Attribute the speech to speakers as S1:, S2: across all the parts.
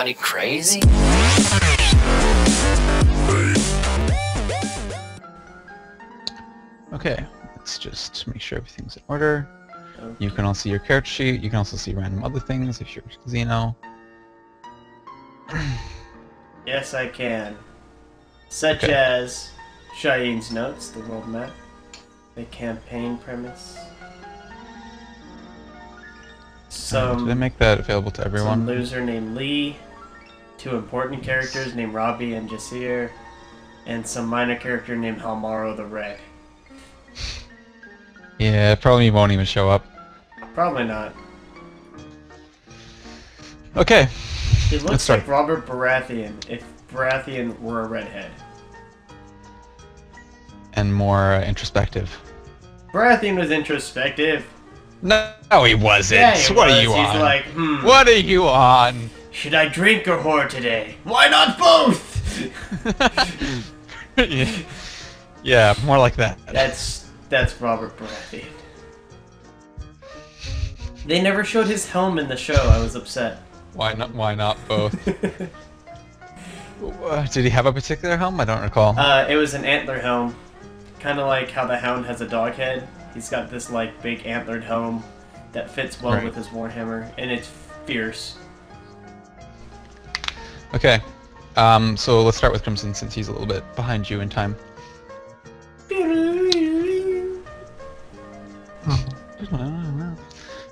S1: anybody crazy?
S2: Okay, let's just make sure everything's in order.
S3: Okay.
S2: You can all see your character sheet. You can also see random other things if you're Zeno.
S3: Yes, I can. Such
S2: Okay.
S3: as Shayeen's notes, the world map, the campaign premise.
S2: Did I make that available to
S3: Some
S2: everyone?
S3: loser named Lee, 2 important characters named Robbie and Jasir, and some minor character named Halmaro the Red.
S2: Yeah, probably won't even show up.
S3: Probably not.
S2: Okay.
S3: He
S2: Let's
S3: looks
S2: start.
S3: like Robert Baratheon if Baratheon were a redhead.
S2: And more introspective.
S3: Baratheon was introspective.
S2: No, he wasn't.
S3: Yeah, he
S2: What
S3: was.
S2: are you
S3: He's
S2: on?
S3: like,
S2: What are you on?
S3: should I drink or whore today? Why not both?
S2: Yeah, more like that.
S3: That's Robert Baratheon. They never showed his helm in the show. I was upset.
S2: Why not? Why not both? Did he have a particular helm? I don't recall.
S3: It was an antler helm, kind of like how the Hound has a dog head. He's got this like big antlered helm that fits well
S2: Right.
S3: with his warhammer, and it's fierce.
S2: Okay. So let's start with Crimson since he's a little bit behind you in time.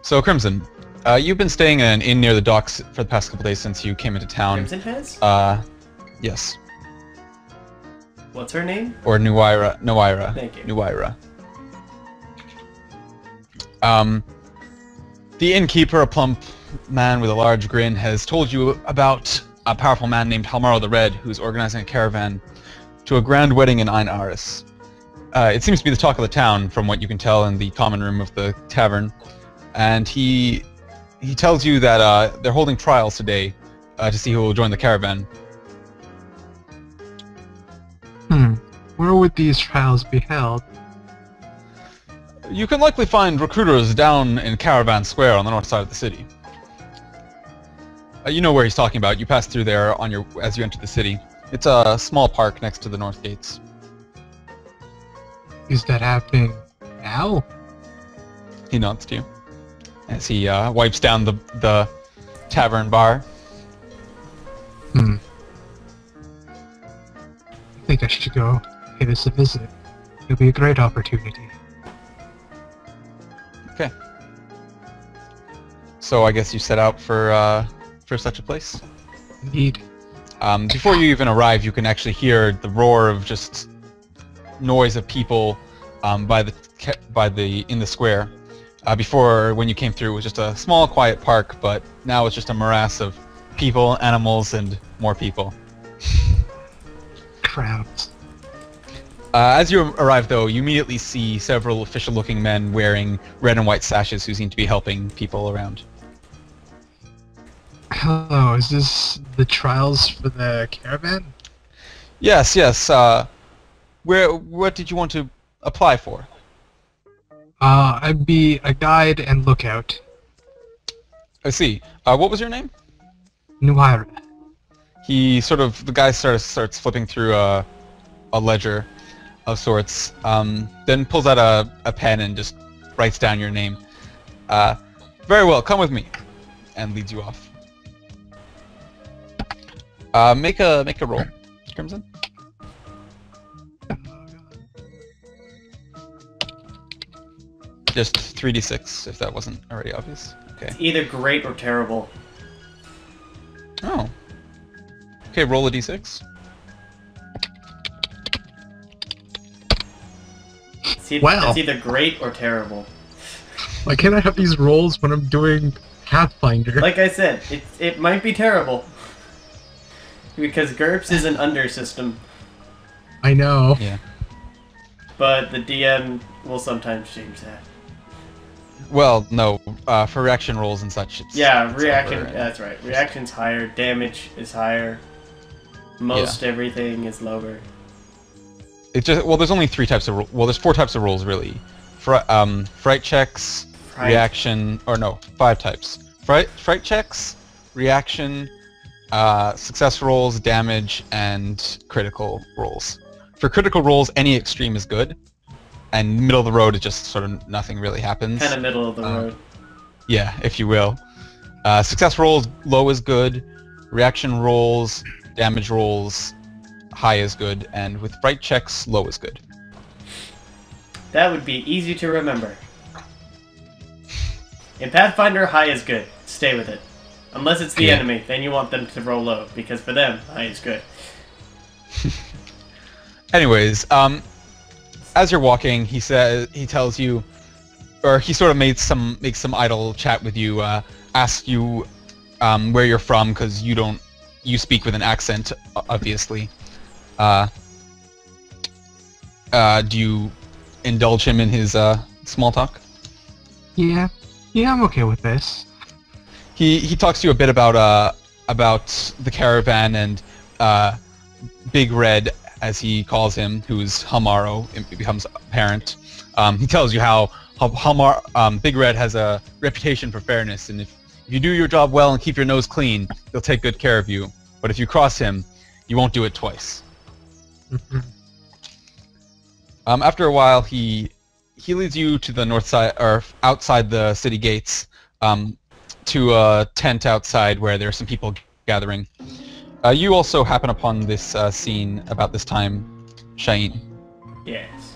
S2: So Crimson, you've been staying in an inn near the docks for the past couple days since you came into town.
S3: Crimson has?
S2: Yes.
S3: What's her name?
S2: Or Nuwayrah.
S3: Thank you.
S2: Nuwayrah. The innkeeper, a plump man with a large grin, has told you about a powerful man named Halmaro the Red, who's organizing a caravan to a grand wedding in Arris. It seems to be the talk of the town, from what you can tell in the common room of the tavern. And he tells you that they're holding trials today to see who will join the caravan.
S4: Where would these trials be held?
S2: You can likely find recruiters down in Caravan Square on the north side of the city. You know where he's talking about. You pass through there as you enter the city. It's a small park next to the north gates.
S4: Is that happening now?
S2: He nods to you as he wipes down the tavern bar.
S4: I think I should go pay this a visit. It'll be a great opportunity.
S2: Okay. So I guess you set out for such a place.
S4: Indeed.
S2: Before you even arrive, you can actually hear the roar of just noise of people in the square. Before, when you came through, it was just a small, quiet park, but now it's just a morass of people, animals, and more people.
S4: Crowds.
S2: As you arrive, though, you immediately see several official-looking men wearing red and white sashes who seem to be helping people around.
S4: Hello, is this the trials for the caravan?
S2: Yes, yes. What did you want to apply for?
S4: I'd be a guide and lookout.
S2: I see. What was your name?
S4: Nuwayrah.
S2: The guy starts flipping through a ledger of sorts, then pulls out a pen and just writes down your name. Very well, come with me, and leads you off. Make a roll, Crimson. Just 3d6, if that wasn't already obvious. Okay.
S3: It's either great or terrible.
S2: Oh. Okay, roll a d6.
S4: Wow.
S3: It's either great or terrible.
S4: Why can't I have these rolls when I'm doing Pathfinder?
S3: Like I said, it might be terrible. Because GURPS is an under system.
S4: I know.
S2: Yeah.
S3: But the DM will sometimes change that.
S2: Well, no, for reaction rolls and such, it's...
S3: Yeah,
S2: it's
S3: reaction,
S2: upper,
S3: that's right. Reaction's higher, damage is higher, most everything is lower.
S2: It just, well, there's only 3 types of well, there's 4 types of rolls, really. Fright checks,
S3: Fright.
S2: reaction, or no, 5 types. Fright checks, reaction, success rolls, damage, and critical rolls. For critical rolls, any extreme is good, and middle of the road is just sort of nothing really happens.
S3: Kind of middle of the road.
S2: Yeah, if you will. Success rolls, low is good. Reaction rolls, damage rolls, high is good. And with fright checks, low is good.
S3: That would be easy to remember. In Pathfinder, high is good. Stay with it. Unless it's the enemy, then you want them to roll low, because for them, high is good.
S2: Anyways, as you're walking, he tells you, or he sort of makes some idle chat with you, asks you where you're from, because you speak with an accent, obviously. Do you indulge him in his small talk?
S4: Yeah, I'm okay with this.
S2: He talks to you a bit about the caravan and Big Red, as he calls him, who's Hamaro. It becomes apparent. He tells you how Big Red has a reputation for fairness, and if you do your job well and keep your nose clean, he'll take good care of you. But if you cross him, you won't do it twice. After a while, he leads you to the north side, or outside the city gates, to a tent outside where there are some people gathering. You also happen upon this scene about this time, Shayeen.
S3: Yes.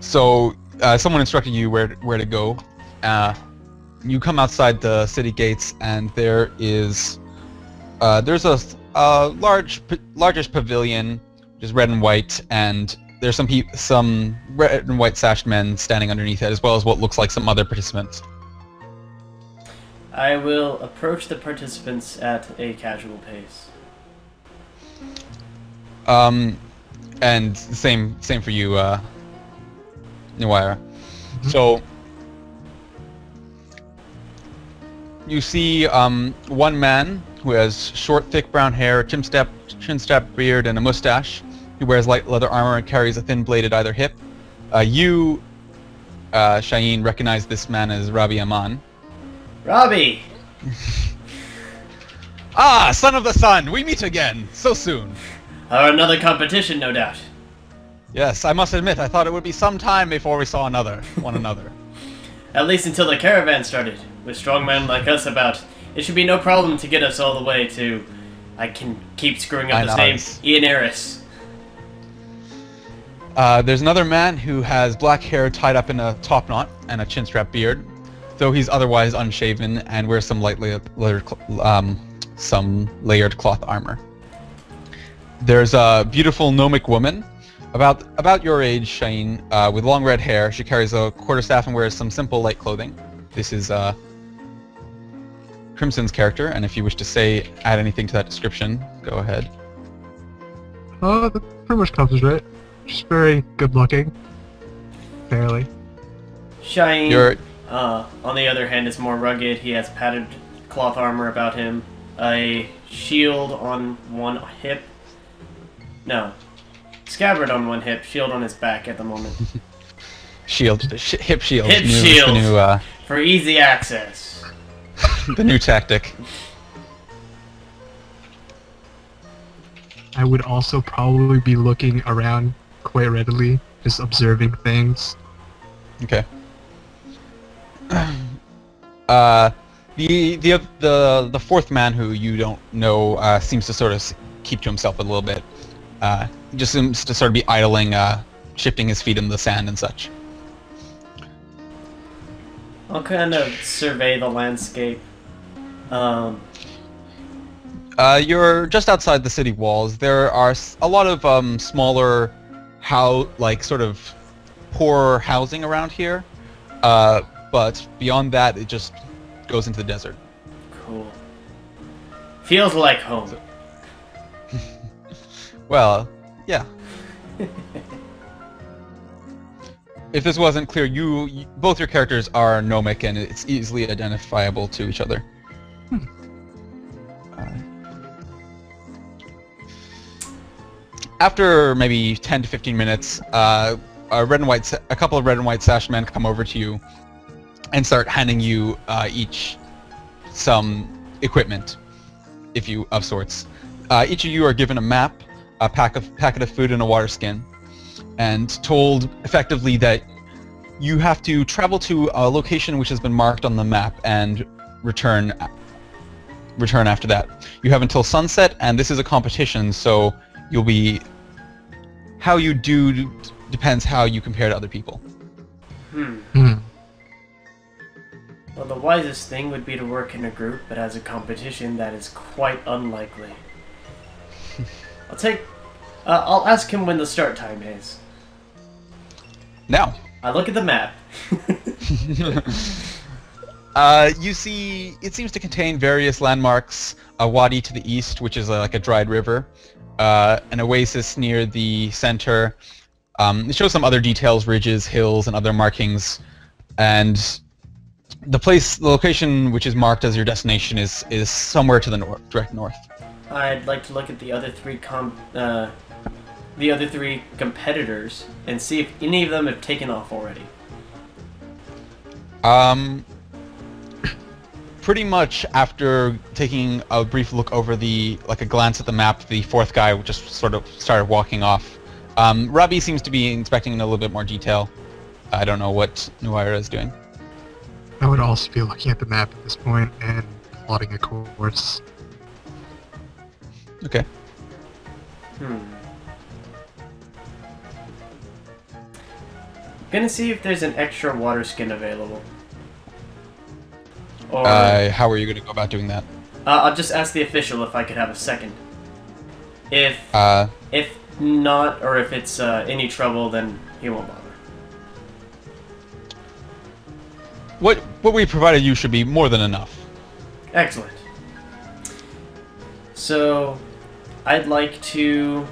S2: So someone instructed you where to go. You come outside the city gates, and there's a largish pavilion, which is red and white, and there's some red and white sashed men standing underneath it, as well as what looks like some other participants.
S3: I will approach the participants at a casual pace.
S2: And same for you, Nuwayrah. So you see one man who has short, thick brown hair, chin-strap beard, and a mustache. He wears light leather armor and carries a thin-bladed either hip. You, Shayeen, recognize this man as Rabi Aman.
S3: Robbie!
S2: Ah, son of the sun! We meet again! So soon!
S3: Another competition, no doubt.
S2: Yes, I must admit, I thought it would be some time before we saw one another.
S3: At least until the caravan started. With strong men like us about, it should be no problem to get us all the way to... I can keep screwing up his name. Ian Arris.
S2: There's another man who has black hair tied up in a top knot and a chin-strap beard, though he's otherwise unshaven and wears some some layered cloth armor. There's a beautiful gnomic woman, about your age, Shayeen, with long red hair. She carries a quarterstaff and wears some simple light clothing. This is Crimson's character, and if you wish to add anything to that description, go ahead.
S4: That pretty much covers it. Just very good looking. Fairly.
S3: Shayeen, on the other hand, is more rugged. He has padded cloth armor about him, a shield on one hip. No. Scabbard on one hip, shield on his back at the moment.
S2: Shield. Hip shield.
S3: Hip shield! For easy access.
S2: The new tactic.
S4: I would also probably be looking around quite readily, just observing things.
S2: Okay. The fourth man, who you don't know, seems to sort of keep to himself a little bit. He just seems to sort of be idling, shifting his feet in the sand and such.
S3: I'll kind of survey the landscape.
S2: You're just outside the city walls. There are a lot of smaller, sort of poor housing around here. But beyond that, it just goes into the desert.
S3: Cool. Feels like home.
S2: Well, yeah. If this wasn't clear, both your characters are gnomic, and it's easily identifiable to each other. After maybe 10 to 15 minutes, a couple of red and white sash men come over to you and start handing you each some equipment. if you of sorts. Each of you are given a map, a packet of food, and a water skin, and told effectively that you have to travel to a location which has been marked on the map and return after that. You have until sunset, and this is a competition, so you'll be... How you do depends how you compare to other people.
S3: Well, the wisest thing would be to work in a group, but as a competition, that is quite unlikely. I'll ask him when the start time is.
S2: Now.
S3: I look at the map.
S2: You see, it seems to contain various landmarks, a wadi to the east, which is like a dried river, an oasis near the center. It shows some other details, ridges, hills, and other markings, and the location which is marked as your destination is somewhere to the north, direct north.
S3: I'd like to look at the other three competitors and see if any of them have taken off already.
S2: Pretty much after taking a brief look over a glance at the map, the fourth guy just sort of started walking off. Robbie seems to be inspecting in a little bit more detail. I don't know what Nuwayrah is doing.
S4: I would also be looking at the map at this point and plotting a course.
S2: Okay.
S3: Gonna see if there's an extra water skin available. Or
S2: how are you gonna go about doing that?
S3: I'll just ask the official if I could have a second. If not, or if it's any trouble, then he won't bother.
S2: What we provided you should be more than enough.
S3: Excellent. So, I'd like to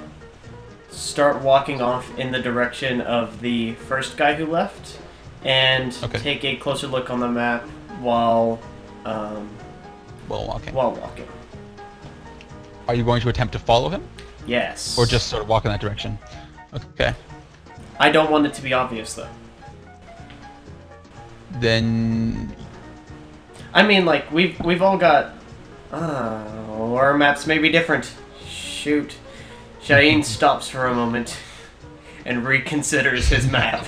S3: start walking off in the direction of the first guy who left, and take a closer look on the map while
S2: walking. Are you going to attempt to follow him?
S3: Yes.
S2: Or just sort of walk in that direction? Okay.
S3: I don't want it to be obvious, though.
S2: Then...
S3: I mean, like, we've all got... our maps may be different. Shoot. Shayeen stops for a moment and reconsiders his map.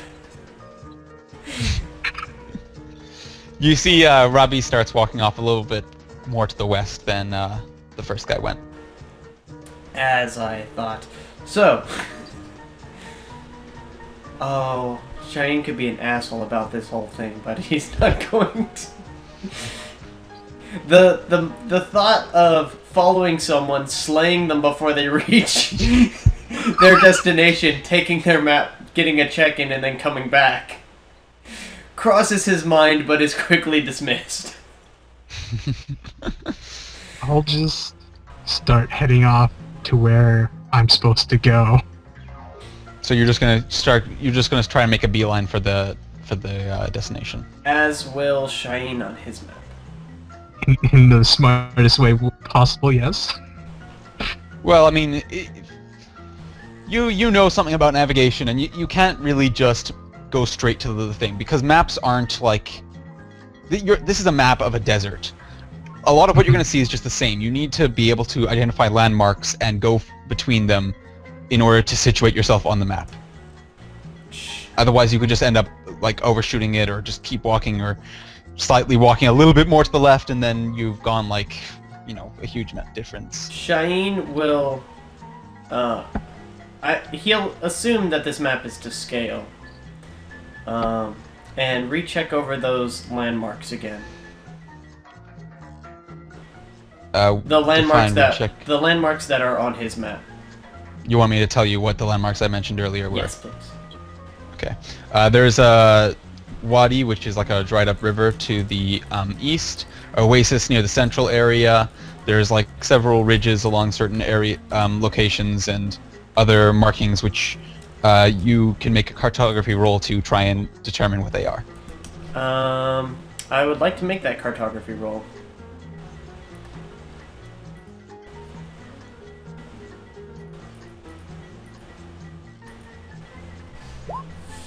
S2: You see Robbie starts walking off a little bit more to the west than the first guy went.
S3: As I thought. So... Oh, Shayeen could be an asshole about this whole thing, but he's not going to. The thought of following someone, slaying them before they reach their destination, taking their map, getting a check-in, and then coming back crosses his mind, but is quickly dismissed.
S4: I'll just start heading off to where I'm supposed to go.
S2: So you're just gonna try and make a beeline for the destination.
S3: As will Shayeen on his map.
S4: In the smartest way possible, yes.
S2: Well, I mean, you know something about navigation, and you can't really just go straight to the thing, because maps aren't like... This is a map of a desert. A lot of what you're going to see is just the same. You need to be able to identify landmarks and go between them in order to situate yourself on the map. Otherwise, you could just end up like overshooting it, or just keep walking, or slightly walking a little bit more to the left, and then you've gone like, you know, a huge difference.
S3: Shayeen will, he'll assume that this map is to scale, and recheck over those landmarks again. The landmarks that are on his map.
S2: You want me to tell you what the landmarks I mentioned earlier were?
S3: Yes, please.
S2: Okay. There's a wadi, which is like a dried up river to the east, oasis near the central area. There's like several ridges along certain area locations, and other markings which you can make a cartography roll to try and determine what they are.
S3: I would like to make that cartography roll.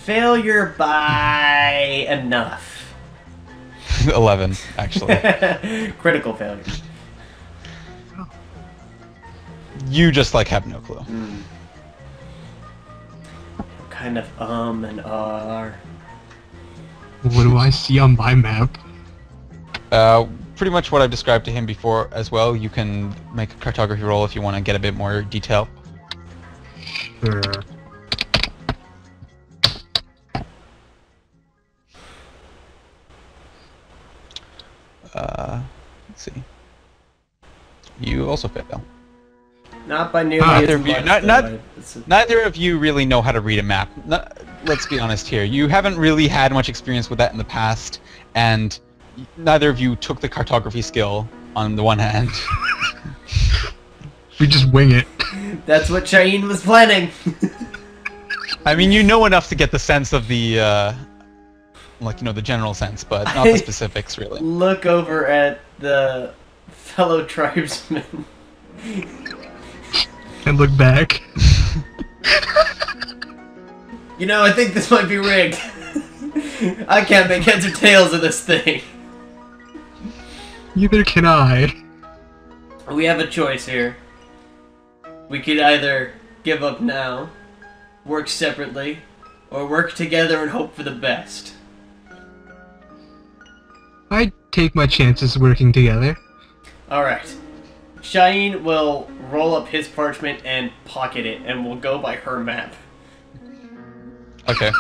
S3: Failure by enough.
S2: 11, actually.
S3: Critical failure.
S2: You just like have no clue.
S3: Kind of and R.
S4: What do I see on my map?
S2: Pretty much what I've described to him before as well. You can make a cartography roll if you want to get a bit more detail.
S4: Sure.
S2: Let's see. You also fail.
S3: Not by nearly as much.
S2: Neither of you really know how to read a map. Let's be honest here. You haven't really had much experience with that in the past, and neither of you took the cartography skill on the one hand.
S4: We just wing it.
S3: That's what Shayeen was planning.
S2: I mean, you know enough to get the sense of the, like, you know, the general sense, but not the specifics, really.
S3: Look over at the fellow tribesmen.
S4: And look back.
S3: You know, I think this might be rigged. I can't make heads or tails of this thing.
S4: Neither can I.
S3: We have a choice here. We could either give up now, work separately, or work together and hope for the best.
S4: I take my chances working together.
S3: Alright. Shayeen will roll up his parchment and pocket it, and we'll go by her map.
S2: Okay.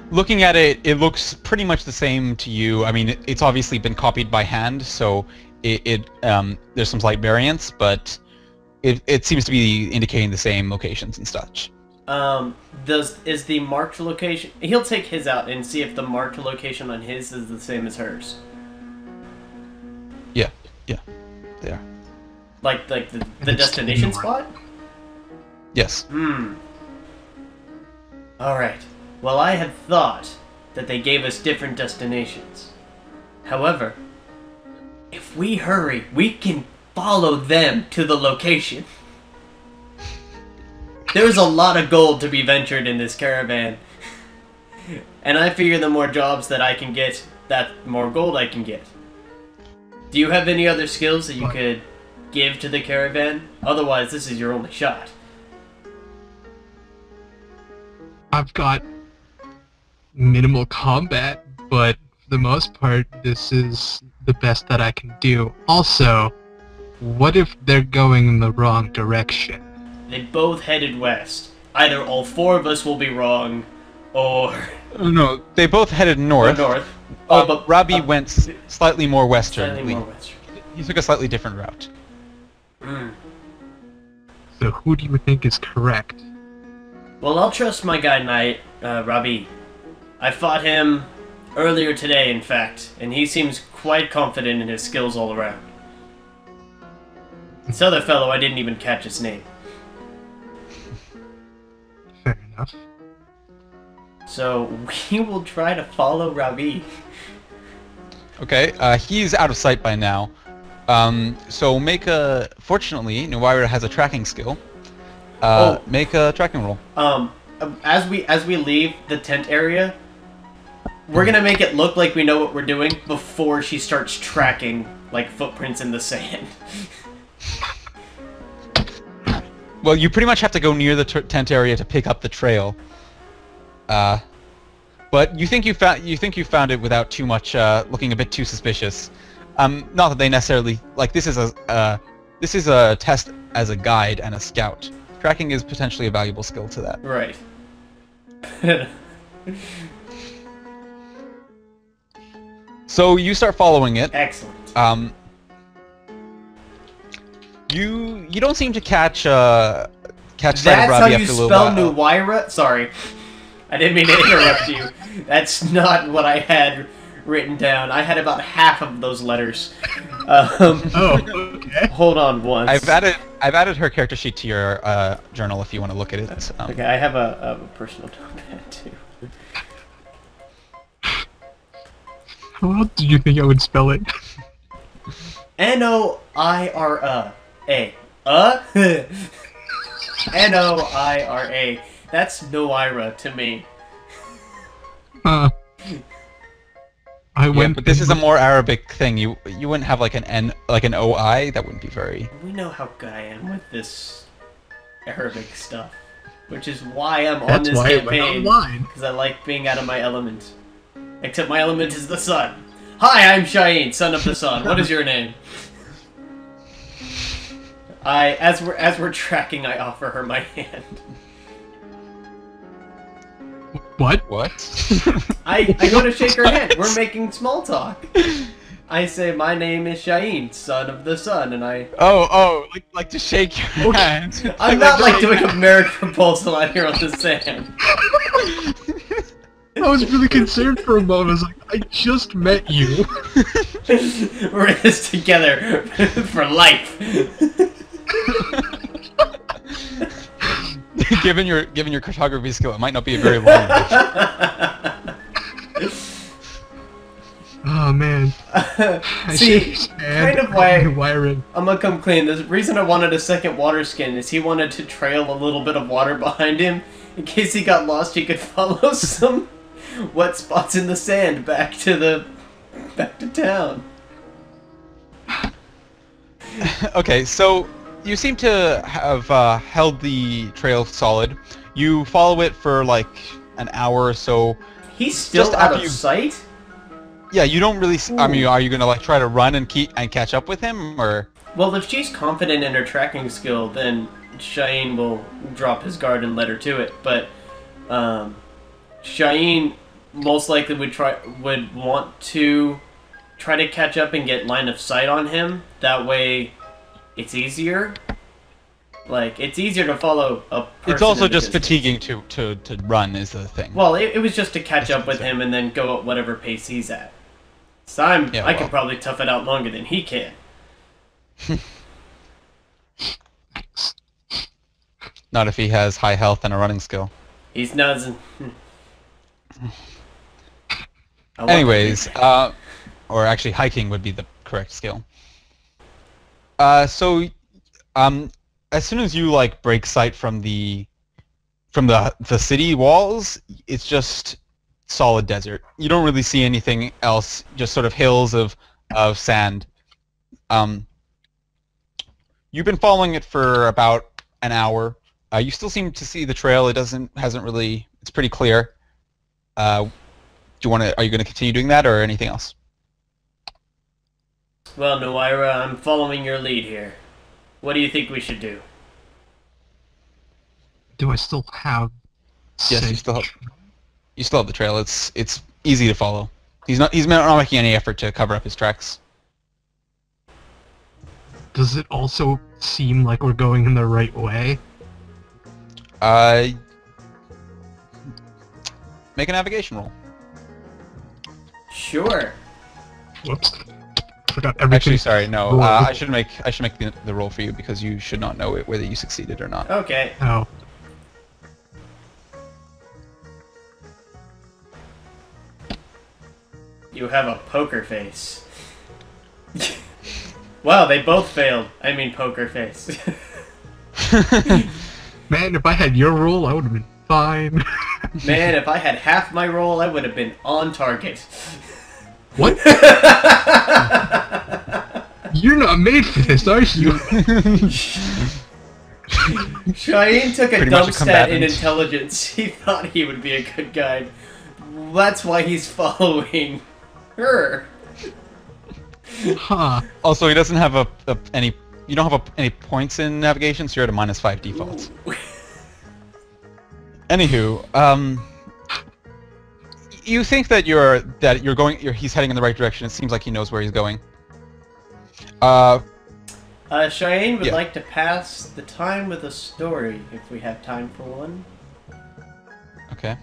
S2: Looking at it, it looks pretty much the same to you. I mean, it's obviously been copied by hand, so there's some slight variance, but it seems to be indicating the same locations and such.
S3: Is the marked location... He'll take his out and see if the marked location on his is the same as hers.
S2: Yeah, they are.
S3: Like the destination spot?
S2: Yes.
S3: Alright. Well, I had thought that they gave us different destinations. However, if we hurry, we can follow them to the location. There's a lot of gold to be ventured in this caravan. And I figure the more jobs that I can get, that more gold I can get. Do you have any other skills that you could give to the caravan? Otherwise, this is your only shot.
S4: I've got minimal combat, but for the most part, this is the best that I can do. Also, what if they're going in the wrong direction?
S3: They both headed west. Either all four of us will be wrong, or...
S2: No, they both headed north.
S3: North.
S2: But Robbie went slightly more westerly.
S3: Slightly more western.
S2: He took a slightly different route.
S4: So who do you think is correct?
S3: Well, I'll trust my guy Knight, Robbie. I fought him earlier today, in fact, and he seems quite confident in his skills all around. This other fellow, I didn't even catch his name.
S4: Fair enough.
S3: So, we will try to follow Robbie.
S2: Okay, he's out of sight by now. So make a... Fortunately, Nuwayrah has a tracking skill. Make a tracking roll.
S3: As we leave the tent area, we're gonna make it look like we know what we're doing before she starts tracking, like, footprints in the sand.
S2: Well, you pretty much have to go near the tent area to pick up the trail. But you think you found it without too much looking a bit too suspicious. Not that they necessarily like this is a test as a guide and a scout. Tracking is potentially a valuable skill to that.
S3: Right.
S2: So you start following it.
S3: Excellent.
S2: You don't seem to catch sight of Robbie after a little while.
S3: That's how you spell Nuwayrah? Sorry. I didn't mean to interrupt you. That's not what I had written down. I had about half of those letters.
S4: Okay.
S3: Hold on once.
S2: I've added her character sheet to your journal if you want to look at it.
S3: Okay, I have a personal notepad too.
S4: How else did you think I would spell it?
S3: Noira. Noira. That's Nuwayrah to me.
S4: I
S2: but this is a more Arabic thing. You wouldn't have like an N, like an OI. That wouldn't be very.
S3: We know how good I am with this Arabic stuff, which is why I'm on this campaign. Because I like being out of my element. Except my element is the sun. Hi, I'm Shayeen, son of the sun. What is your name? As we're tracking, I offer her my hand.
S4: What?
S3: I go to shake her hand. We're making small talk. I say, my name is Shayeen, son of the sun, and I...
S2: Oh, like to shake your hand.
S3: I'm not like doing a marriage proposal out here on the sand.
S4: I was really concerned for a moment. I was like, I just met you.
S3: We're in this together for life.
S2: given your cartography skill, it might not be a very long bridge.
S4: Oh man.
S3: See, kind of why I'm gonna come clean. The reason I wanted a second water skin is he wanted to trail a little bit of water behind him. In case he got lost, he could follow some wet spots in the sand back to town.
S2: Okay, so you seem to have held the trail solid. You follow it for like an hour or so.
S3: He's still out of sight?
S2: Yeah, you don't really... I mean, are you gonna like try to run and catch up with him, or...?
S3: Well, if she's confident in her tracking skill, then Shayeen will drop his guard and let her to it. But Shayeen most likely would want to try to catch up and get line of sight on him. That way, it's easier. Like, it's easier to follow a person.
S2: It's also just fatiguing to run is the thing.
S3: Well, it was just to catch up with him and then go at whatever pace he's at. So I can probably tough it out longer than he can.
S2: Not if he has high health and a running skill.
S3: He's not.
S2: Anyways, or actually hiking would be the correct skill. As soon as you like break sight from the city walls, it's just solid desert. You don't really see anything else, just sort of hills of sand. You've been following it for about an hour. You still seem to see the trail. Hasn't really. It's pretty clear. Are you going to continue doing that or anything else?
S3: Well, Nuwayrah, I'm following your lead here. What do you think we should do?
S4: Do I still have...
S2: Yes, you still have the trail. It's easy to follow. He's not making any effort to cover up his tracks.
S4: Does it also seem like we're going in the right way?
S2: Make a navigation roll.
S3: Sure.
S4: Whoops. Forgot everything.
S2: Actually, sorry, no. I should make the roll for you because you should not know whether you succeeded or not.
S3: Okay.
S4: Oh.
S3: You have a poker face. Wow, they both failed. I mean poker face.
S4: Man, if I had your roll, I would have been fine.
S3: Man, if I had half my roll, I would have been on target.
S4: What? You're not made for this, are you?
S3: Shayeen took a dump stat in intelligence. He thought he would be a good guy. That's why he's following her.
S4: Huh.
S2: Also, he doesn't have any. You don't have any points in navigation, so you're at a -5 default. Anywho, you think that he's heading in the right direction. It seems like he knows where he's going.
S3: Shayeen would like to pass the time with a story, if we have time for one.
S2: Okay.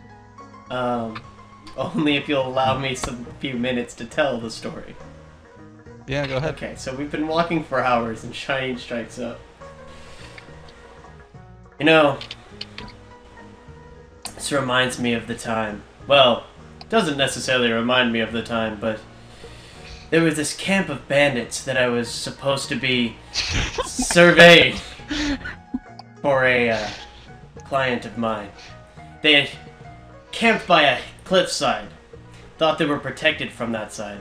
S3: Only if you'll allow me some few minutes to tell the story.
S2: Yeah, go ahead.
S3: Okay, so we've been walking for hours, and Shayeen strikes up. You know, this reminds me of the time. Well, doesn't necessarily remind me of the time, but there was this camp of bandits that I was supposed to be surveying for a client of mine. They had camped by a cliffside, thought they were protected from that side.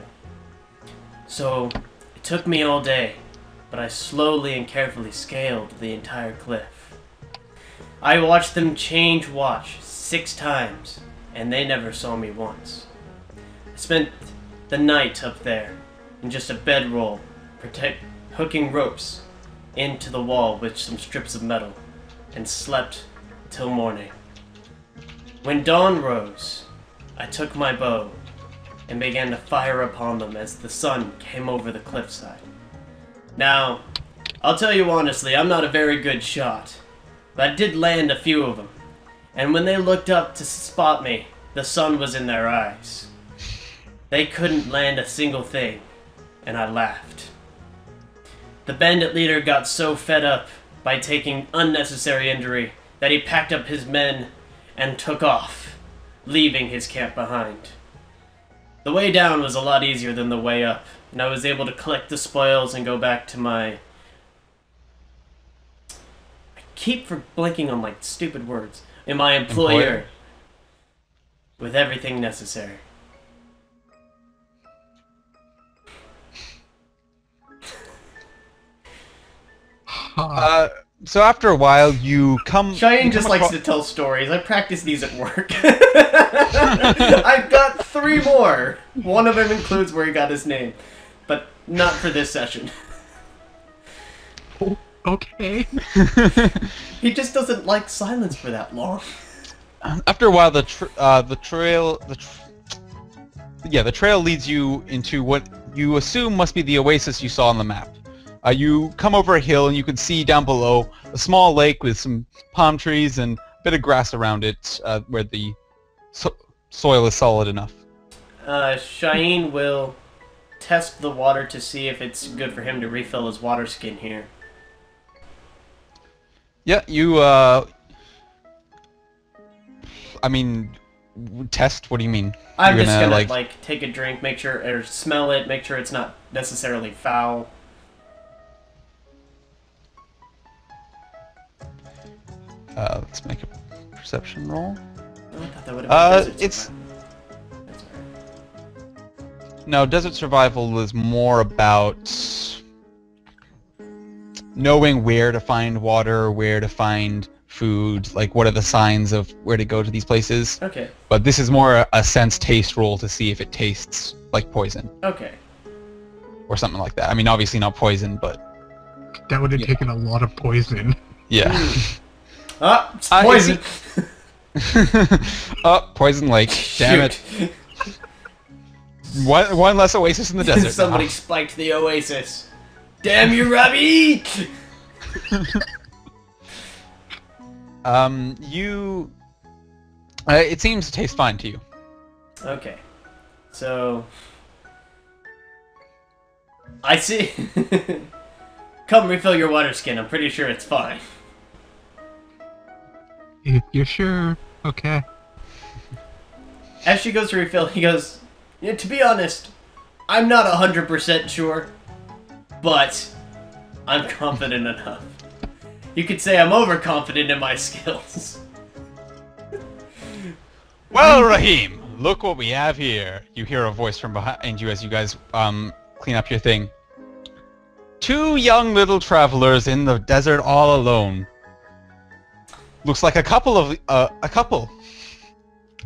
S3: So, it took me all day, but I slowly and carefully scaled the entire cliff. I watched them change watch 6 times, and they never saw me once. I spent the night up there in just a bedroll, hooking ropes into the wall with some strips of metal, and slept till morning. When dawn rose, I took my bow and began to fire upon them as the sun came over the cliffside. Now, I'll tell you honestly, I'm not a very good shot, but I did land a few of them, and when they looked up to spot me, the sun was in their eyes. They couldn't land a single thing, and I laughed. The bandit leader got so fed up by taking unnecessary injury that he packed up his men and took off, leaving his camp behind. The way down was a lot easier than the way up, and I was able to collect the spoils and go back to my... I keep blanking on, like, stupid words. And my employer. With everything necessary.
S2: So after a while, you come...
S3: Shayeen just likes to tell stories. I practice these at work. I've got 3 more. One of them includes where he got his name. But not for this session.
S4: Okay.
S3: He just doesn't like silence for that long.
S2: After a while, the trail leads you into what you assume must be the oasis you saw on the map. You come over a hill and you can see down below a small lake with some palm trees and a bit of grass around it where the soil is solid enough.
S3: Shayeen will test the water to see if it's good for him to refill his water skin here.
S2: Yeah, you, I mean, test? What do you mean?
S3: I'm just gonna, like, take a drink, make sure, or smell it, make sure it's not necessarily foul.
S2: Let's make a perception roll.
S3: Oh, I thought that would have been desert survival. That's alright.
S2: No, desert survival is more about knowing where to find water, where to find food, like what are the signs of where to go to these places.
S3: Okay.
S2: But this is more a sense taste roll to see if it tastes like poison.
S3: Okay.
S2: Or something like that. I mean, obviously not poison, but...
S4: That would have taken a lot of poison.
S2: Yeah.
S3: Ah, it's poison!
S2: Oh, Poison Lake. Damn it. One less oasis in the desert.
S3: Somebody spiked the oasis. Damn you, rabbit!
S2: It seems to taste fine to you.
S3: Okay. So... I see. Come refill your water skin. I'm pretty sure it's fine.
S4: If you're sure, okay.
S3: As she goes to refill, he goes, yeah, to be honest, I'm not 100% sure, but I'm confident enough. You could say I'm overconfident in my skills.
S2: Well, Raheem, look what we have here. You hear a voice from behind you as you guys clean up your thing. 2 young little travelers in the desert all alone. Looks like a couple of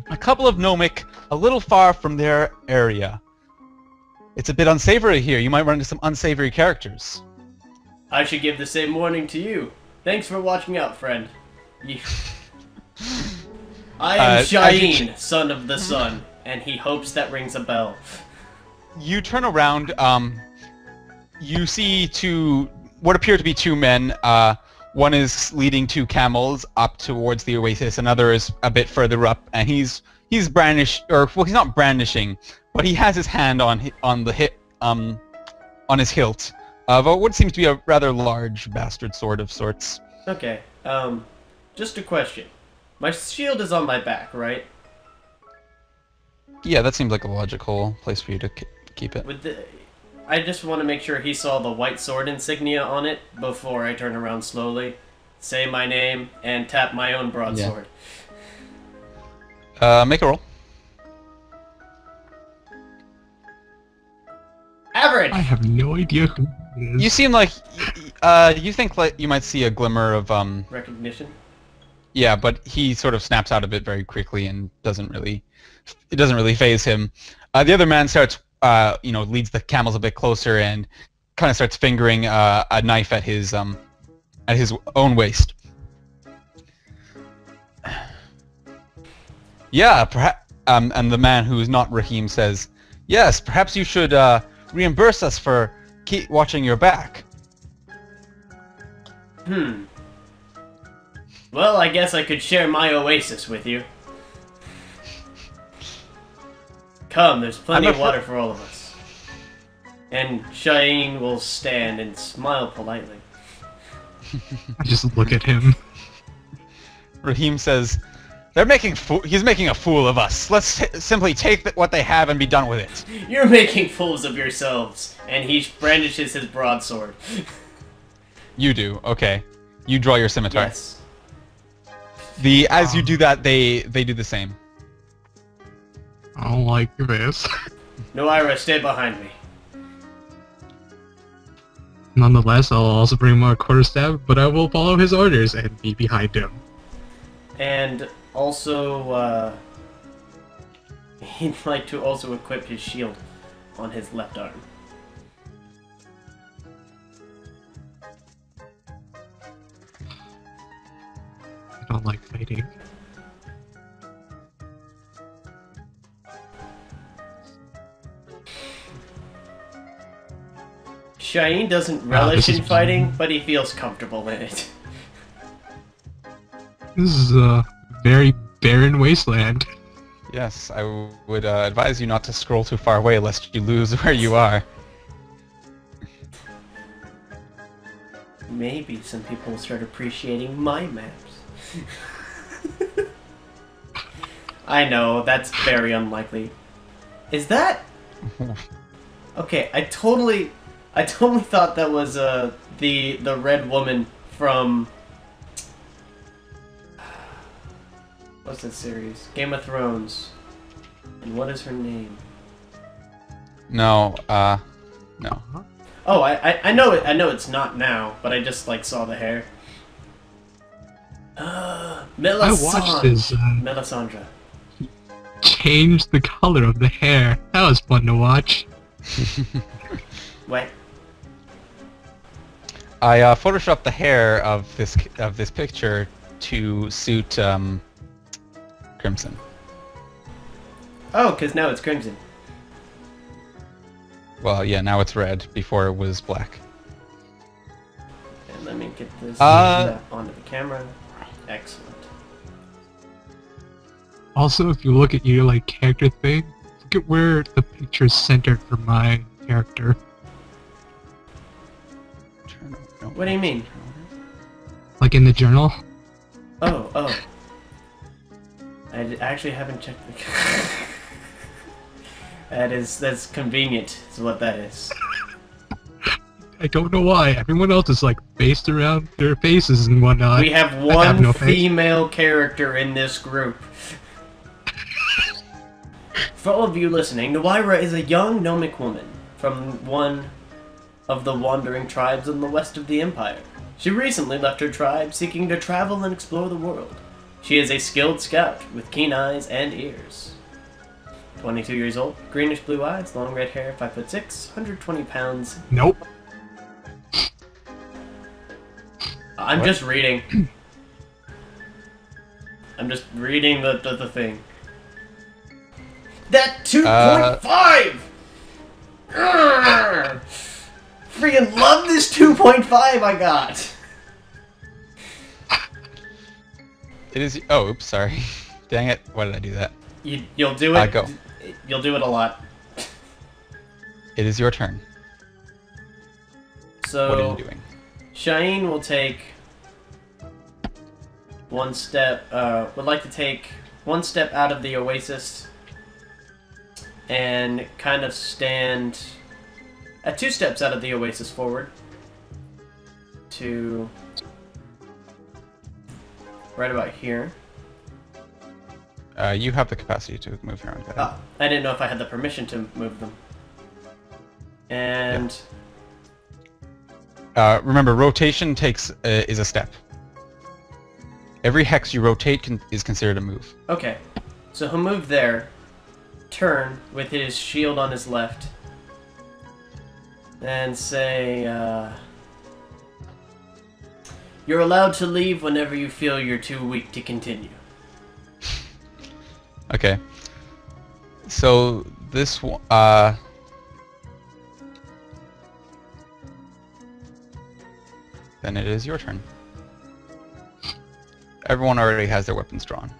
S2: Nomic a little far from their area. It's a bit unsavory here. You might run into some unsavory characters.
S3: I should give the same warning to you. Thanks for watching out, friend. I am Shayeen, son of the sun, and he hopes that rings a bell.
S2: You turn around, you see what appear to be 2 men. One is leading 2 camels up towards the oasis, another is a bit further up, and he's brandished, or well, he's not brandishing, but he has his hand on his hilt of what seems to be a rather large bastard sword of sorts.
S3: Okay, just a question. My shield is on my back, right?
S2: Yeah, that seems like a logical place for you to keep it.
S3: I just want to make sure he saw the white sword insignia on it before I turn around slowly, say my name, and tap my own broadsword.
S2: Yeah. Make a roll.
S3: Average!
S4: I have no idea who it is.
S2: You seem like you think like you might see a glimmer of
S3: Recognition?
S2: Yeah, but he sort of snaps out of it very quickly and it doesn't really phase him. The other man starts leads the camels a bit closer and kind of starts fingering a knife at his own waist. Yeah, perhaps. And the man who is not Raheem says, "Yes, perhaps you should reimburse us for keep watching your back."
S3: Well, I guess I could share my oasis with you. Come, there's plenty of water for all of us. And Shayeen will stand and smile politely.
S4: I just look at him.
S2: Raheem says, he's making a fool of us. Let's simply take what they have and be done with it."
S3: You're making fools of yourselves. And he brandishes his broadsword.
S2: You do, okay. You draw your scimitar.
S3: Yes.
S2: As you do that, they do the same.
S4: I don't like this.
S3: Nuwayrah, stay behind me.
S4: Nonetheless, I'll also bring my quarterstaff, but I will follow his orders and be behind him.
S3: And also, he'd like to also equip his shield on his left arm.
S4: I don't like fighting.
S3: Shayeen doesn't relish in fighting, but he feels comfortable in it.
S4: This is a very barren wasteland.
S2: Yes, I would advise you not to scroll too far away lest you lose where you are.
S3: Maybe some people will start appreciating my maps. I know, that's very unlikely. Is that... Okay, I totally thought that was the red woman from... What's that series? Game of Thrones. And what is her name?
S2: No, no.
S3: Oh, I know it. I know it's not now, but I just like saw the hair. Melisandre.
S4: I watched this.
S3: Melisandre.
S4: Change the color of the hair. That was fun to watch.
S3: Wait.
S2: I photoshopped the hair of this picture to suit Crimson.
S3: Oh, because now it's crimson.
S2: Well, yeah, now it's red. Before it was black.
S3: And let me get this onto the camera. Excellent.
S4: Also, if you look at your character thing, look at where the picture's centered for my character.
S3: What do you mean?
S4: Like in the journal.
S3: Oh. I actually haven't checked the... That's convenient, is what that is.
S4: I don't know why. Everyone else is based around their faces and whatnot.
S3: We have one female character in this group. For all of you listening, Nuwayrah is a young gnomic woman from one of the wandering tribes in the west of the Empire. She recently left her tribe, seeking to travel and explore the world. She is a skilled scout with keen eyes and ears. 22 years old, greenish blue eyes, long red hair, 5'6", 120 pounds.
S4: Nope.
S3: I'm just reading. I'm just reading the thing. That 2.5! Freaking love this 2.5 I got!
S2: It is... Oh, oops, sorry. Dang it. Why did I do that?
S3: You'll do it.
S2: Go.
S3: You'll do it a lot.
S2: It is your turn.
S3: So,
S2: what are you doing?
S3: Shayeen will take one step, would like to take one step out of the oasis and kind of stand at 2 steps out of the oasis forward to right about here.
S2: You have the capacity to move around.
S3: I didn't know if I had the permission to move them. And
S2: remember, rotation is a step. Every hex you rotate is considered a move.
S3: okay, so he'll move there, turn with his shield on his left, and say, "You're allowed to leave whenever you feel you're too weak to continue."
S2: Okay. So this one, then it is your turn. Everyone already has their weapons drawn.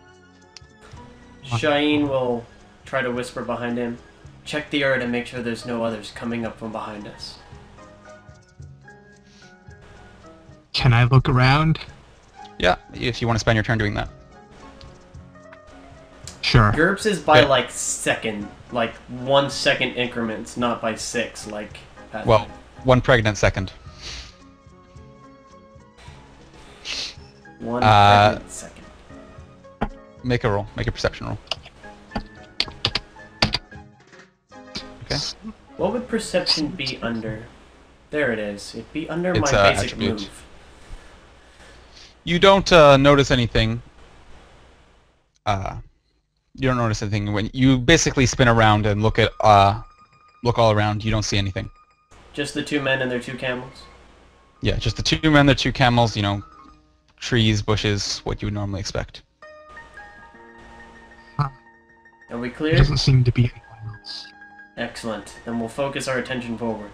S3: Shayeen will try to whisper behind him, "Check the area to make sure there's no others coming up from behind us."
S4: Can I look around?
S2: Yeah, if you want to spend your turn doing that.
S4: Sure.
S3: GURPS is by
S2: Yeah.
S3: like 1 second increments, not by 6 like Pathfinder.
S2: Well, 1 pregnant second.
S3: 1 pregnant second.
S2: Make a roll. Make a perception roll. Okay.
S3: What would perception be under? There it is. It'd be under
S2: It's,
S3: my basic
S2: attribute.
S3: move.
S2: You don't notice anything. You don't notice anything when you basically spin around and look all around. You don't see anything.
S3: Just the 2 men and their 2 camels?
S2: Yeah, just the 2 men, the 2 camels. You know, trees, bushes, what you would normally expect.
S3: Are we
S4: There
S3: clear?
S4: doesn't seem to be anyone else.
S3: Excellent. Then we'll focus our attention forward.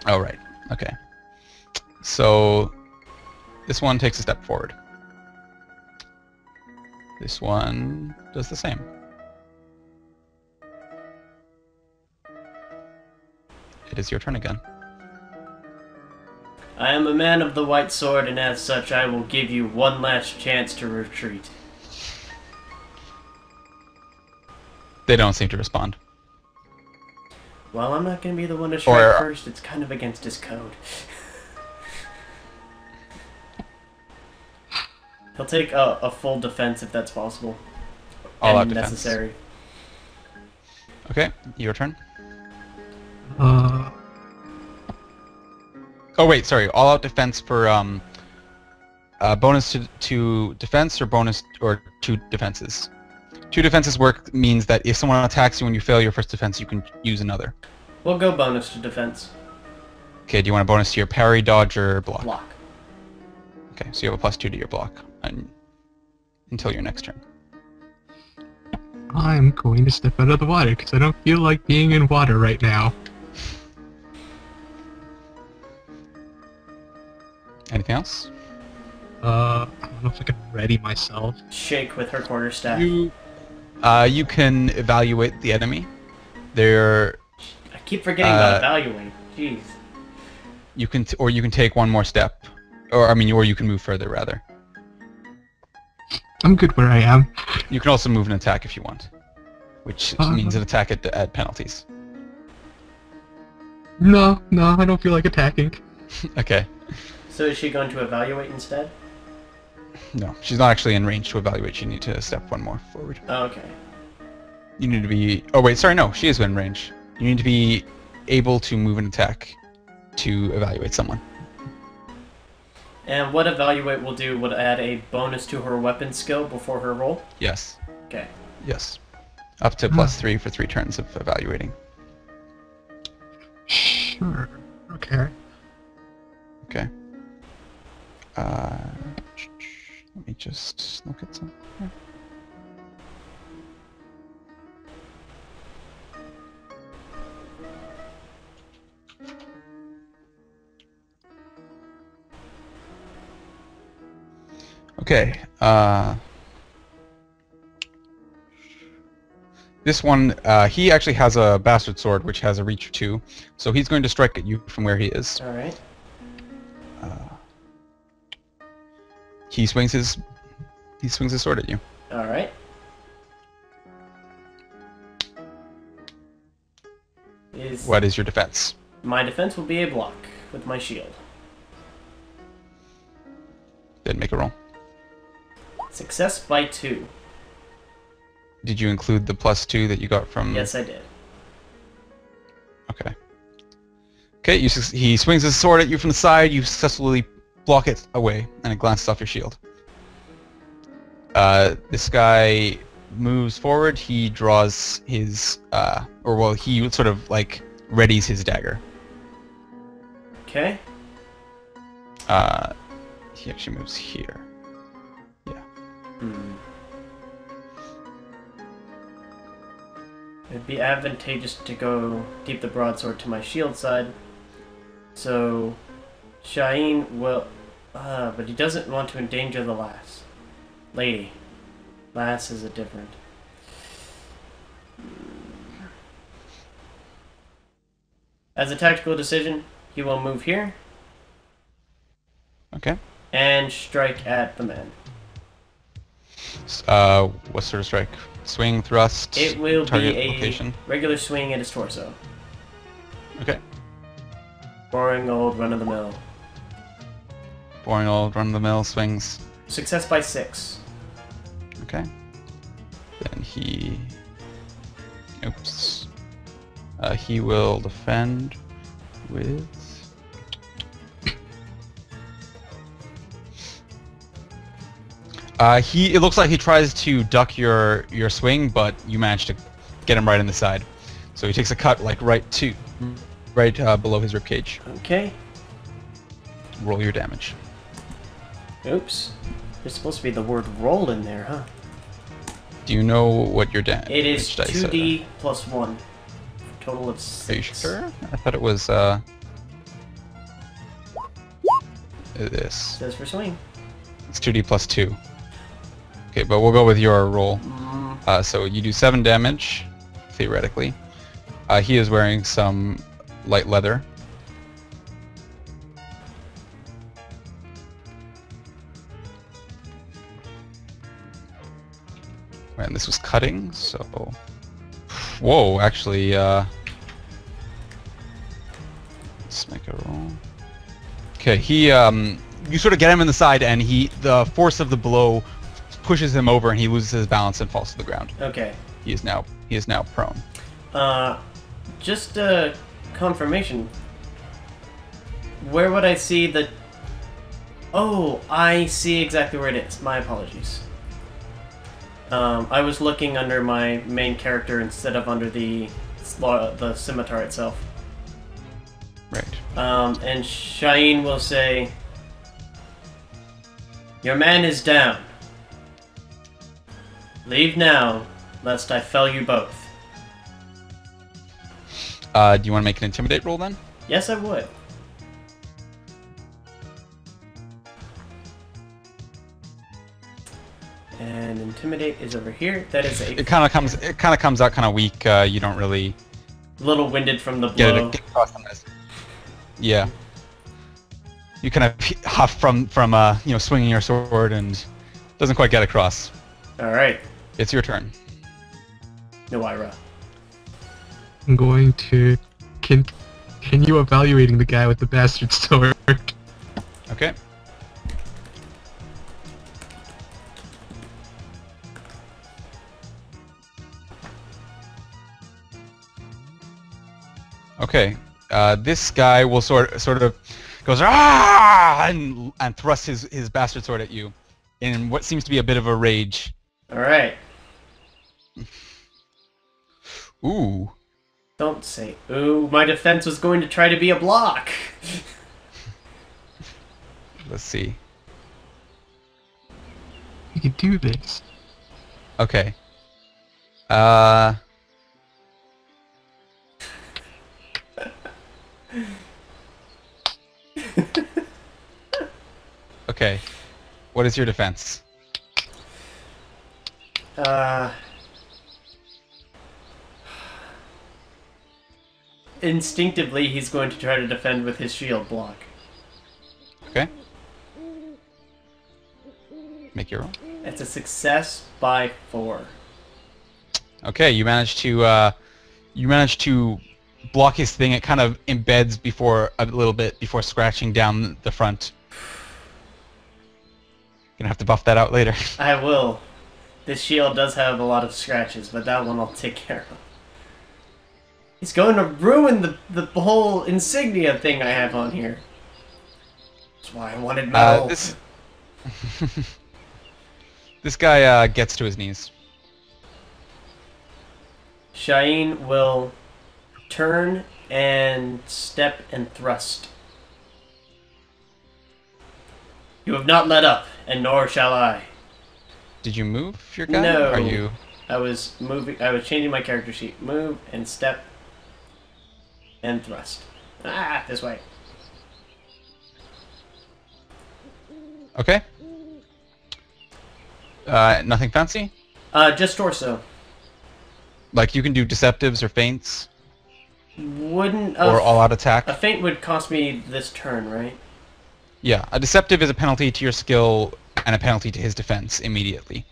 S2: Oh, right. Okay. So this one takes a step forward. This one does the same. It is your turn again.
S3: I am a man of the white sword, and as such I will give you one last chance to retreat.
S2: They don't seem to respond.
S3: Well, I'm not going to be the one to strike
S2: Or-
S3: first. It's kind of against his code. He'll take a full defense if that's possible.
S2: All out
S3: and
S2: defense.
S3: necessary.
S2: Okay, your turn.
S4: Uh,
S2: Oh wait, sorry. All out defense for bonus to defense or bonus or 2 defenses. 2 defenses work means that if someone attacks you when you fail your first defense, you can use another.
S3: We'll go bonus to defense.
S2: Okay, do you want a bonus to your parry, dodge, or block?
S3: Block.
S2: Okay, so you have a +2 to your block until your next turn.
S4: I'm going to step out of the water because I don't feel like being in water right now.
S2: Anything else?
S4: I don't know if I can ready myself.
S3: Shake with her quarterstaff.
S2: You can evaluate the enemy. They're
S3: I keep forgetting about evaluate. Jeez.
S2: you can take one more step, or you can move further rather.
S4: I'm good where I am.
S2: You can also move an attack if you want, which means an attack at penalties.
S4: No, I don't feel like attacking.
S2: Okay.
S3: So is she going to evaluate instead?
S2: No, she's not actually in range to evaluate. You need to step one more forward.
S3: Oh, okay.
S2: You need to be... Oh wait, sorry, no, she is in range. You need to be able to move an attack to evaluate someone.
S3: And what evaluate will do would add a bonus to her weapon skill before her roll?
S2: Yes.
S3: Okay.
S2: Yes. Up to +3 for 3 turns of evaluating.
S4: Sure. Okay.
S2: Okay. Let me just look at some. Here. Okay. This one, he actually has a bastard sword, which has a reach of 2, so he's going to strike at you from where he is.
S3: All right.
S2: He swings his sword at you.
S3: All right.
S2: What is your defense?
S3: My defense will be a block with my shield.
S2: Then make a roll.
S3: Success by 2.
S2: Did you include the +2 that you got from?
S3: Yes, I did.
S2: Okay. Okay, he swings his sword at you from the side. You successfully block it away, and it glances off your shield. This guy moves forward. He draws his, he sort of like readies his dagger.
S3: Okay.
S2: He actually moves here. Yeah.
S3: It'd be advantageous to go keep the broadsword to my shield side. So, Shayeen will... but he doesn't want to endanger the lass. Lady. Lass is a different... As a tactical decision, he will move here.
S2: Okay.
S3: And strike at the man.
S2: What sort of strike? Swing, thrust,
S3: it will
S2: target
S3: be a
S2: location?
S3: Regular swing at his torso.
S2: Okay.
S3: Boring old run-of-the-mill.
S2: Boring old run-of-the-mill swings.
S3: Success by 6.
S2: Okay. Then he... Oops. He will defend with... It looks like he tries to duck your swing, but you manage to get him right in the side. So he takes a cut like right below his ribcage.
S3: Okay.
S2: Roll your damage.
S3: Oops. There's supposed to be the word roll in there, huh?
S2: Do you know what your damage
S3: It is
S2: dice
S3: 2d plus 1. Total of 6.
S2: Are you sure? I thought it was this.
S3: Says for swing.
S2: It's 2d plus 2. Okay, but we'll go with your roll. So you do 7 damage, theoretically. He is wearing some light leather. And this was cutting, so... Whoa, actually, let's make a roll. Okay, you sort of get him in the side, and the force of the blow pushes him over, and he loses his balance and falls to the ground.
S3: Okay.
S2: He is now prone.
S3: Just a confirmation. Where would I see the... Oh, I see exactly where it is. My apologies. I was looking under my main character instead of under the scimitar itself.
S2: Right.
S3: And Shayeen will say, "Your man is down. Leave now, lest I fell you both."
S2: Do you want to make an intimidate roll then?
S3: Yes, I would. And intimidate is over here. That is a...
S2: It kind of comes out kind of weak. You don't really
S3: A little winded from the blow.
S2: get across on this. Yeah. You kind of huff from swinging your sword and doesn't quite get across.
S3: All right.
S2: It's your turn.
S3: Nuwayrah.
S4: I'm going to continue evaluating the guy with the bastard sword.
S2: Okay. Okay. This guy will sort of goes and thrusts his bastard sword at you in what seems to be a bit of a rage.
S3: All right.
S2: Ooh.
S3: Don't say ooh. My defense was going to try to be a block.
S2: Let's see.
S4: You can do this.
S2: Okay. Okay. What is your defense?
S3: Instinctively, he's going to try to defend with his shield block.
S2: Okay. Make your roll.
S3: It's a success by 4.
S2: Okay, you managed to block his thing. It kind of embeds a little bit before scratching down the front. Gonna have to buff that out later.
S3: I will. This shield does have a lot of scratches, but that one I'll take care of. He's going to ruin the whole insignia thing I have on here. That's why I wanted metal.
S2: This guy gets to his knees.
S3: Shayeen will turn and step and thrust. You have not let up, and nor shall I.
S2: Did you move your guy?
S3: No.
S2: Are you?
S3: I was moving. I was changing my character sheet. Move and step and thrust. Ah, this way.
S2: Okay. Nothing fancy?
S3: Just torso.
S2: Like you can do deceptives or feints?
S3: Wouldn't...
S2: or all-out attack?
S3: A feint would cost me this turn, right?
S2: Yeah, a deceptive is a penalty to your skill and a penalty to his defense immediately.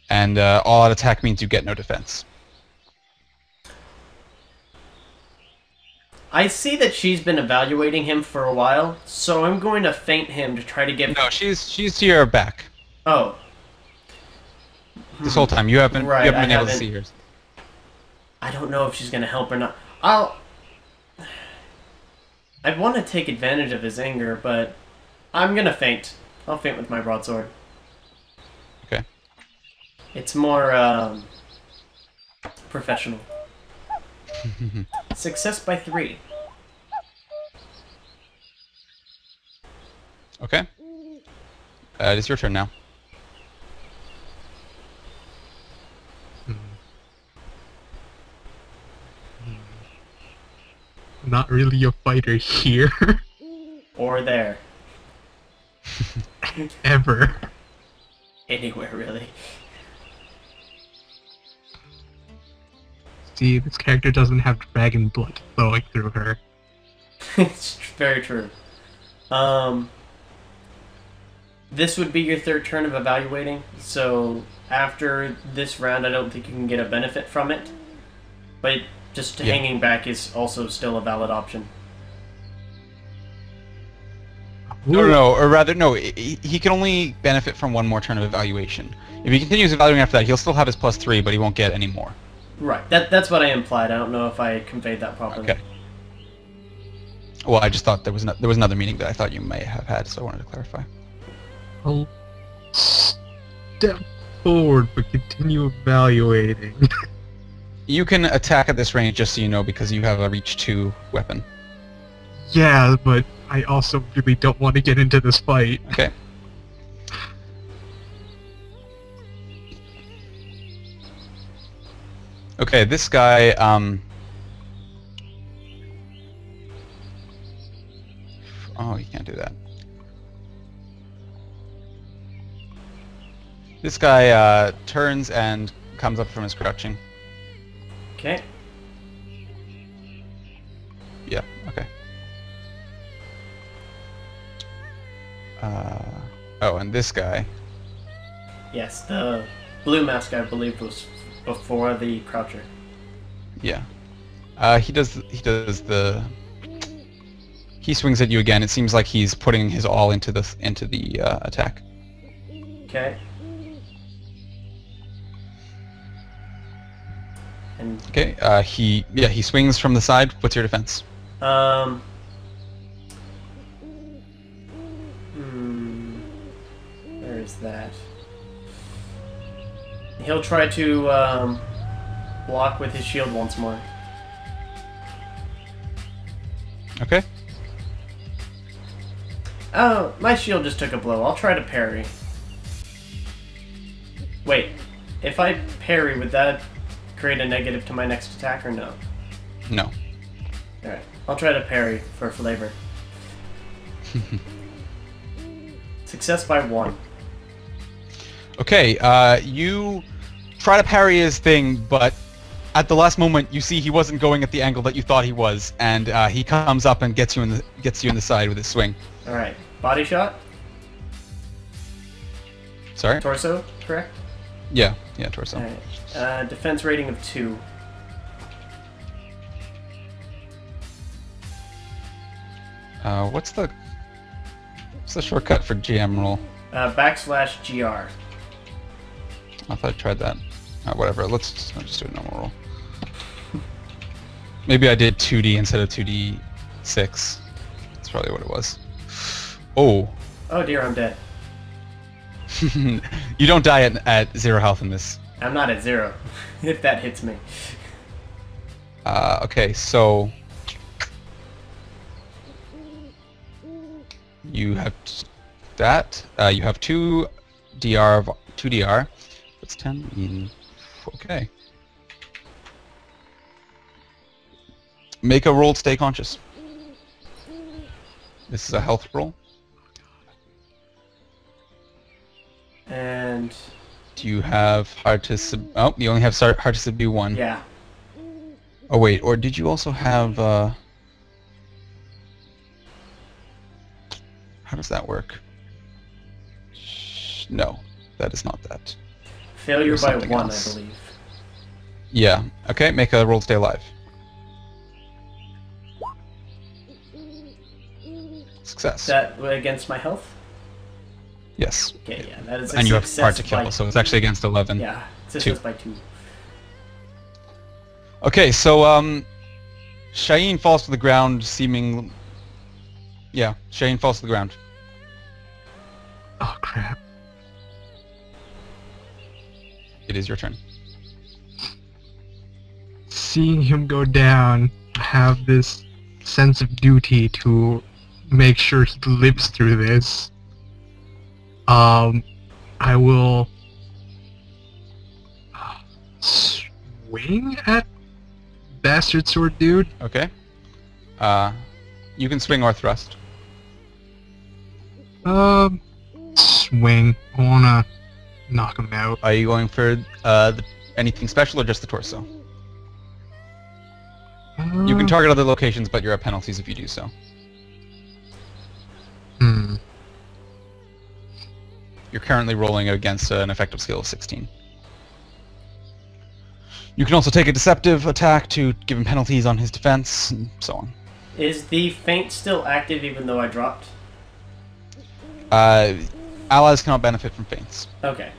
S2: And all-out attack means you get no defense.
S3: I see that she's been evaluating him for a while, so I'm going to feint him to try to get...
S2: No, she's to your back.
S3: Oh.
S2: This whole time. You haven't,
S3: right,
S2: you haven't been able to see her.
S3: I don't know if she's going to help or not. I want to take advantage of his anger, but I'm going to feint. I'll feint with my broadsword.
S2: Okay.
S3: It's more, professional. Success by 3.
S2: Okay. It is your turn now.
S4: Not really a fighter here.
S3: Or there.
S4: Ever.
S3: Anywhere, really.
S4: See, this character doesn't have dragon blood flowing through her.
S3: It's very true. This would be your third turn of evaluating, so after this round I don't think you can get a benefit from it. But just hanging back is also still a valid option.
S2: No, or rather, no, he can only benefit from one more turn of evaluation. If he continues evaluating after that, he'll still have his +3, but he won't get any more.
S3: Right, that's what I implied. I don't know if I conveyed that properly.
S2: Okay. Well, I just thought there was another meaning that I thought you may have had, so I wanted to clarify.
S4: I'll step forward, but continue evaluating.
S2: You can attack at this range, just so you know, because you have a reach 2 weapon.
S4: Yeah, but I also really don't want to get into this fight.
S2: Okay. Okay, this guy, oh, you can't do that. This guy, turns and comes up from his crouching.
S3: Okay.
S2: Yeah, okay. Oh, and this guy.
S3: Yes, the blue mask I believe was before the croucher.
S2: Yeah. He swings at you again. It seems like he's putting his all into the attack.
S3: Okay. And
S2: okay. He swings from the side. What's your defense?
S3: Where is that? He'll try to block with his shield once more.
S2: Okay.
S3: Oh, my shield just took a blow. I'll try to parry. Wait, if I parry, would that create a negative to my next attack or no?
S2: No.
S3: Alright, I'll try to parry for flavor. Success by 1.
S2: Okay, you try to parry his thing, but at the last moment you see he wasn't going at the angle that you thought he was, and he comes up and gets you in the side with his swing.
S3: Alright, body shot?
S2: Sorry?
S3: Torso, correct?
S2: Yeah, torso.
S3: Alright, defense rating of 2.
S2: What's the shortcut for GM roll?
S3: /GR.
S2: I thought I tried that. Whatever. Let's just do a normal roll. Maybe I did 2D instead of 2D6. That's probably what it was. Oh.
S3: Oh dear, I'm dead.
S2: You don't die at 0 health in this.
S3: I'm not at 0. If that hits me.
S2: Okay, so you have that. You have 2 DR. That's 10. Okay. Make a roll to stay conscious. This is a health roll.
S3: And
S2: do you have hard to oh, you only have hard to subdue 1.
S3: Yeah.
S2: Oh wait, or did you also have how does that work? No, that is not that.
S3: Failure by 1, else. I believe.
S2: Yeah. Okay, make a roll to stay alive. Success.
S3: Is that against my health?
S2: Yes.
S3: Okay, yeah, that is a
S2: and you have
S3: success
S2: hard to kill,
S3: by
S2: so it's actually against 11.
S3: Yeah, success by 2.
S2: Okay, so Shayeen falls to the ground, seeming. Yeah, Shayeen falls to the ground.
S4: Oh crap.
S2: It is your turn.
S4: Seeing him go down, I have this sense of duty to make sure he lives through this. I will swing at Bastard Sword Dude.
S2: Okay. You can swing or thrust.
S4: Swing. I wanna knock him out.
S2: Are you going for anything special or just the torso? You can target other locations, but you're at penalties if you do so. You're currently rolling against an effective skill of 16. You can also take a deceptive attack to give him penalties on his defense, and so on.
S3: Is the feint still active even though I dropped?
S2: Allies cannot benefit from feints.
S3: Okay.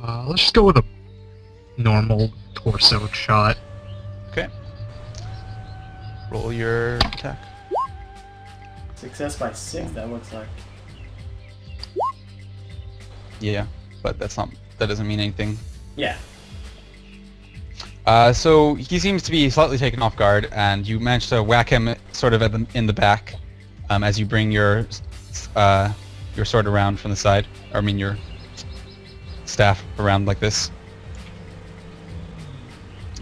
S4: Let's just go with a normal torso shot.
S2: Okay. Roll your attack.
S3: Success by 6, that looks like.
S2: Yeah, but that doesn't mean anything.
S3: Yeah.
S2: So he seems to be slightly taken off guard, and you manage to whack him sort of in the back, as you bring your sword around from the side, or I mean your staff around like this.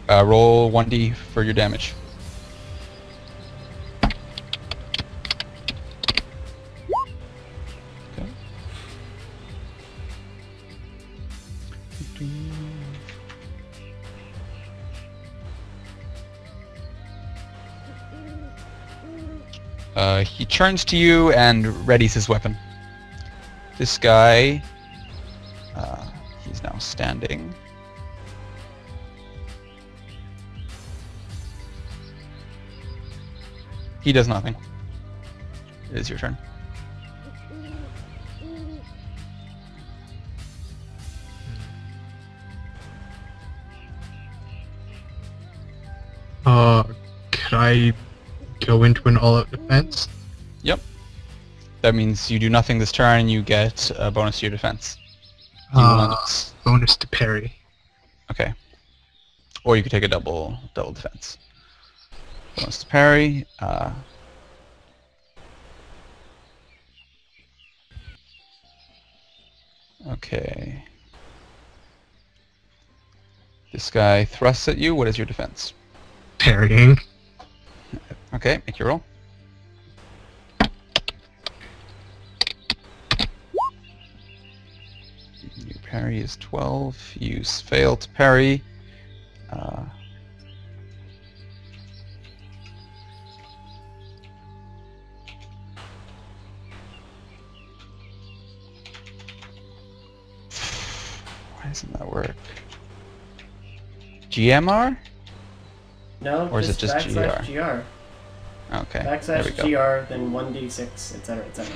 S2: Roll 1d for your damage. He turns to you and readies his weapon. This guy, he's now standing. He does nothing. It is your turn.
S4: Could I go into an all-out defense?
S2: Yep. That means you do nothing this turn, you get a bonus to your defense.
S4: Bonus to parry.
S2: Okay. Or you could take a double defense. Bonus to parry. Okay. This guy thrusts at you. What is your defense?
S4: Parrying.
S2: Okay, make your roll. Your parry is 12. You fail to parry. Why doesn't that work? GMR?
S3: No,
S2: or is it just GR?
S3: GR.
S2: Okay.
S3: Backslash GR, then 1d6, etc., etc.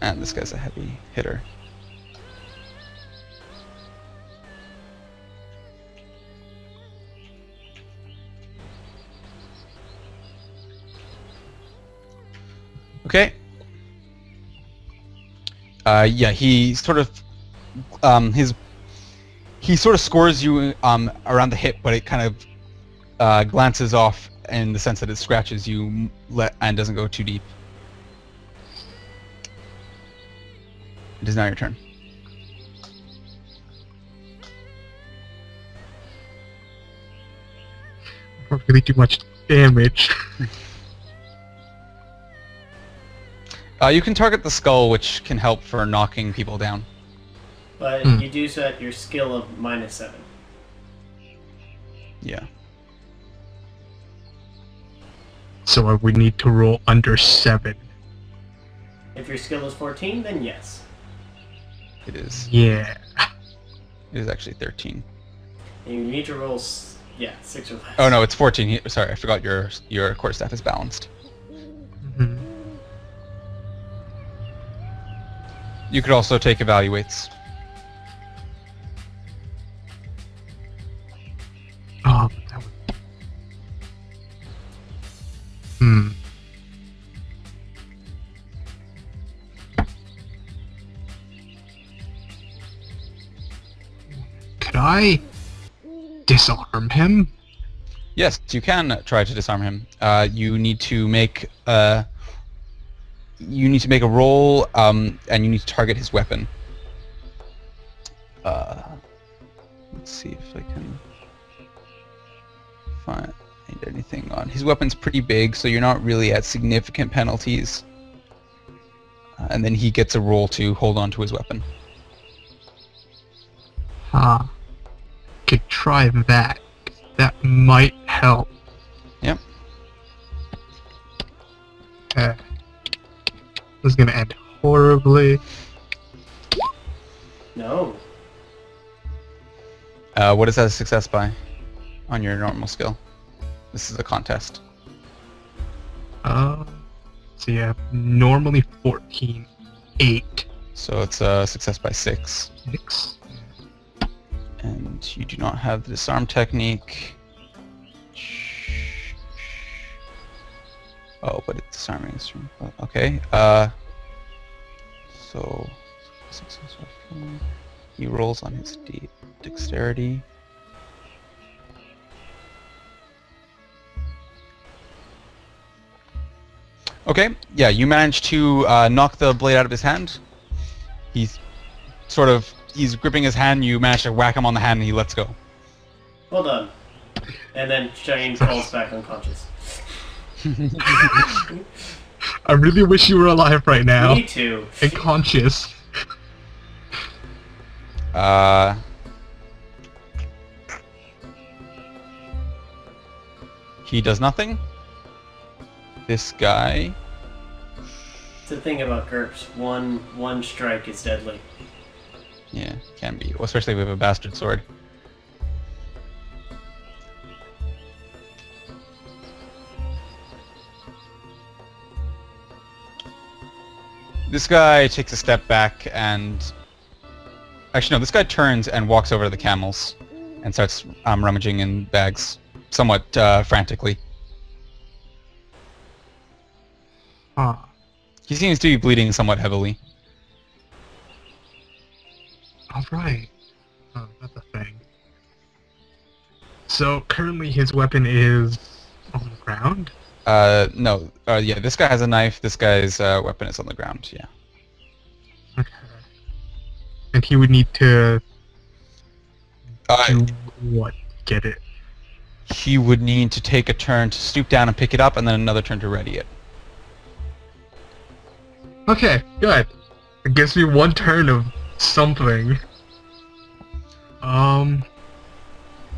S2: And this guy's a heavy hitter. Okay. Yeah, he sort of he sort of scores you around the hip, but it kind of glances off in the sense that it scratches you and doesn't go too deep. It is now your turn.
S4: Not really too much damage.
S2: You can target the skull, which can help for knocking people down.
S3: But you do set your skill of -7.
S2: Yeah.
S4: So I would need to roll under 7.
S3: If your skill is 14, then yes.
S2: It is.
S4: Yeah.
S2: It is actually 13.
S3: And you need to roll, 6 or less.
S2: Oh no, it's 14. Sorry, I forgot your quarterstaff is balanced.
S4: Mm-hmm.
S2: You could also take evaluates.
S4: Oh, that would... Could I disarm him?
S2: Yes, you can try to disarm him. You need to make a roll, and you need to target his weapon. Let's see if I can find anything on his weapon's pretty big, so you're not really at significant penalties. And then he gets a roll to hold on to his weapon.
S4: Could try that. That might help.
S2: Yep.
S4: This is gonna end horribly.
S3: No.
S2: What is that a success by on your normal skill? This is a contest.
S4: So yeah, normally 14, 8.
S2: So it's a success by 6.
S4: 6.
S2: And you do not have the disarm technique. Oh, but it's disarming is from... Okay. So he rolls on his dexterity. Okay. Yeah, you manage to knock the blade out of his hand. He's gripping his hand. You manage to whack him on the hand, and he lets go.
S3: Well done. And then Shayeen falls back unconscious.
S4: I really wish you were alive right now.
S3: Me too.
S4: And conscious.
S2: He does nothing. This guy...
S3: It's the thing about GURPS. One strike is deadly.
S2: Yeah, can be. Well, especially with a bastard sword. This guy takes a step back and... Actually, no, this guy turns and walks over to the camels and starts rummaging in bags, somewhat frantically. He seems to be bleeding somewhat heavily.
S4: Alright. Oh, that's a thing. So, currently his weapon is on the ground?
S2: No. Yeah, this guy has a knife, this guy's weapon is on the ground, yeah.
S4: Okay. And he would need to... do what? Get it?
S2: He would need to take a turn to stoop down and pick it up, and then another turn to ready it.
S4: Okay, good. It gives me one turn of something.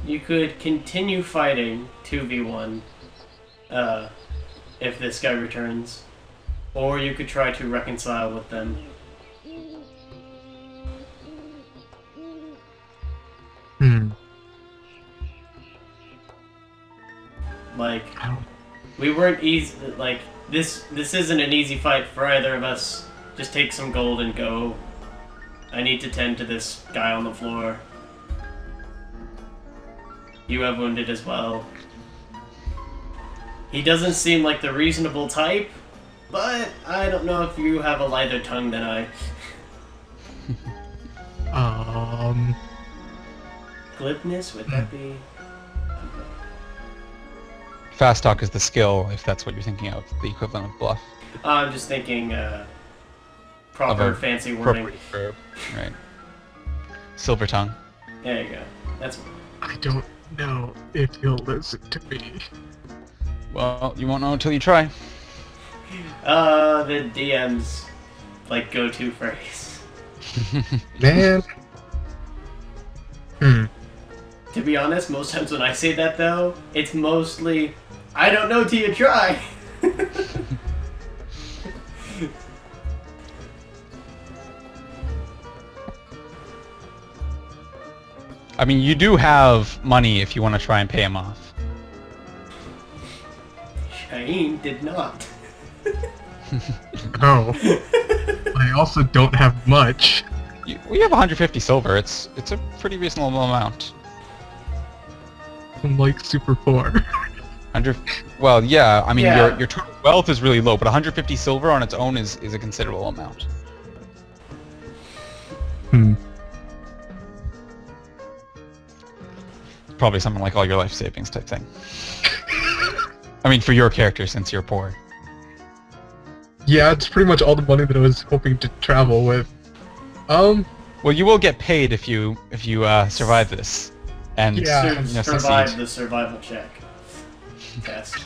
S3: You could continue fighting 2v1 if this guy returns. Or you could try to reconcile with them. Like, we weren't easy, like, this isn't an easy fight for either of us. Just take some gold and go. I need to tend to this guy on the floor. You have wounded as well. He doesn't seem like the reasonable type, but I don't know if you have a lighter tongue than I. Glibness, would that be?
S2: Fast talk is the skill, if that's what you're thinking of, the equivalent of bluff.
S3: I'm just thinking proper fancy wording.
S2: Verb. Right. Silver tongue.
S3: There you go. That's.
S4: I don't know if he'll listen to me.
S2: Well, you won't know until you try.
S3: The DM's like go-to phrase.
S4: Man.
S3: To be honest, most times when I say that though, it's mostly, I don't know till you try.
S2: I mean, you do have money if you want to try and pay him off.
S3: Shayeen did not.
S4: Oh. I also don't have much.
S2: We have 150 silver. It's a pretty reasonable amount.
S4: I'm like super poor.
S2: 100. Well, yeah. I mean,
S3: Yeah.
S2: your total wealth is really low, but 150 silver on its own is a considerable amount. Probably something like all your life savings type thing. I mean, for your character, since you're poor.
S4: Yeah, it's pretty much all the money that I was hoping to travel with.
S2: Well, you will get paid if you survive this, and
S4: Yeah.
S3: Survive
S2: succeed.
S3: the survival check. Test.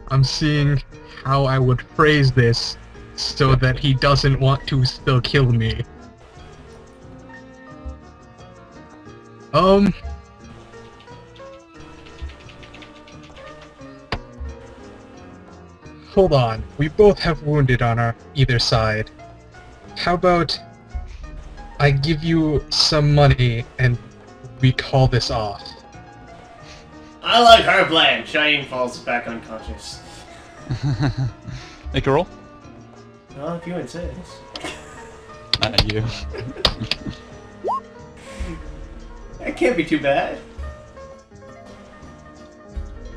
S4: I'm seeing how I would phrase this so that he doesn't want to still kill me. Hold on. We both have wounded on our either side. How about I give you some money and we call this off?
S3: I like her plan. Shayeen falls back unconscious.
S2: Make a roll.
S3: Well, if you insist.
S2: You.
S3: That can't be too bad.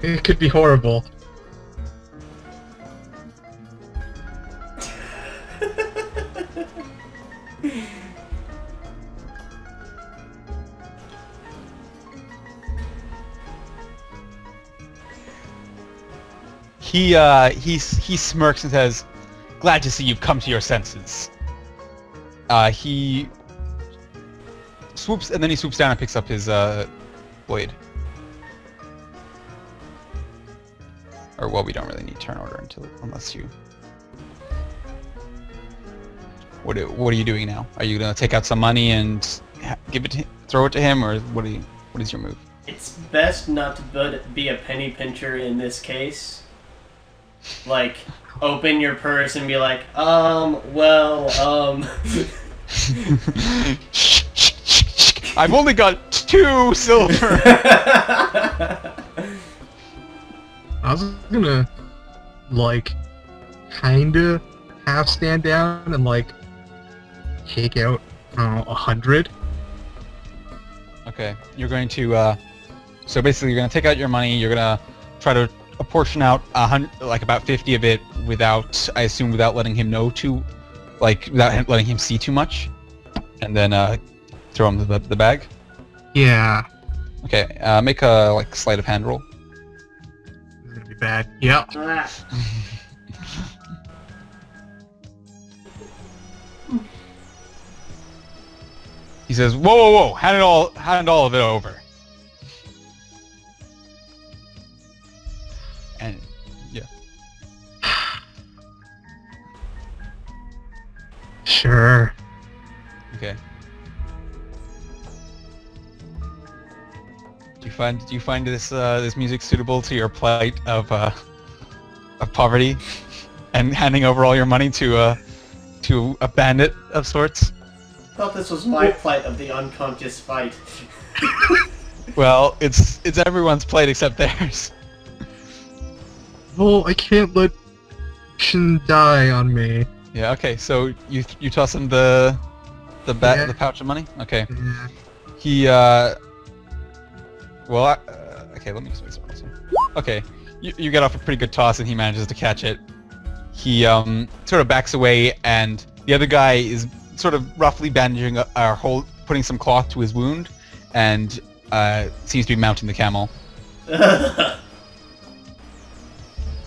S4: It could be horrible.
S2: He smirks and says, "Glad to see you've come to your senses." He swoops and then he swoops down and picks up his blade. Or well, we don't really need turn order unless you. What are you doing now? Are you gonna take out some money and throw it to him, or what is your move?
S3: It's best not to be a penny pincher in this case. Like, open your purse and be like,
S2: I've only got 2 silver.
S4: I was gonna, like, kinda half stand down and, like, take out, 100.
S2: Okay, you're going to, so basically you're going to take out your money, you're going to try to apportion out about 50 of it without, I assume, without letting him know without letting him see too much, and then, throw him the bag?
S4: Yeah.
S2: Okay, make a, sleight of hand roll.
S4: This is gonna be bad. Yeah.
S2: He says, "Whoa, whoa, whoa! Hand all of it over." And yeah.
S4: Sure.
S2: Okay. Do you find this music suitable to your plight of poverty, and handing over all your money to a bandit of sorts?
S3: I thought this was my plight of the unconscious fight.
S2: Well, it's everyone's plight except theirs.
S4: Well, I can't let Shin die on me.
S2: Yeah. Okay. So you toss him the pouch of money. Okay.
S4: Yeah.
S2: He well, okay. Let me just also. Okay. You get off a pretty good toss and he manages to catch it. he sort of backs away, and the other guy is sort of roughly bandaging putting some cloth to his wound, and seems to be mounting the camel.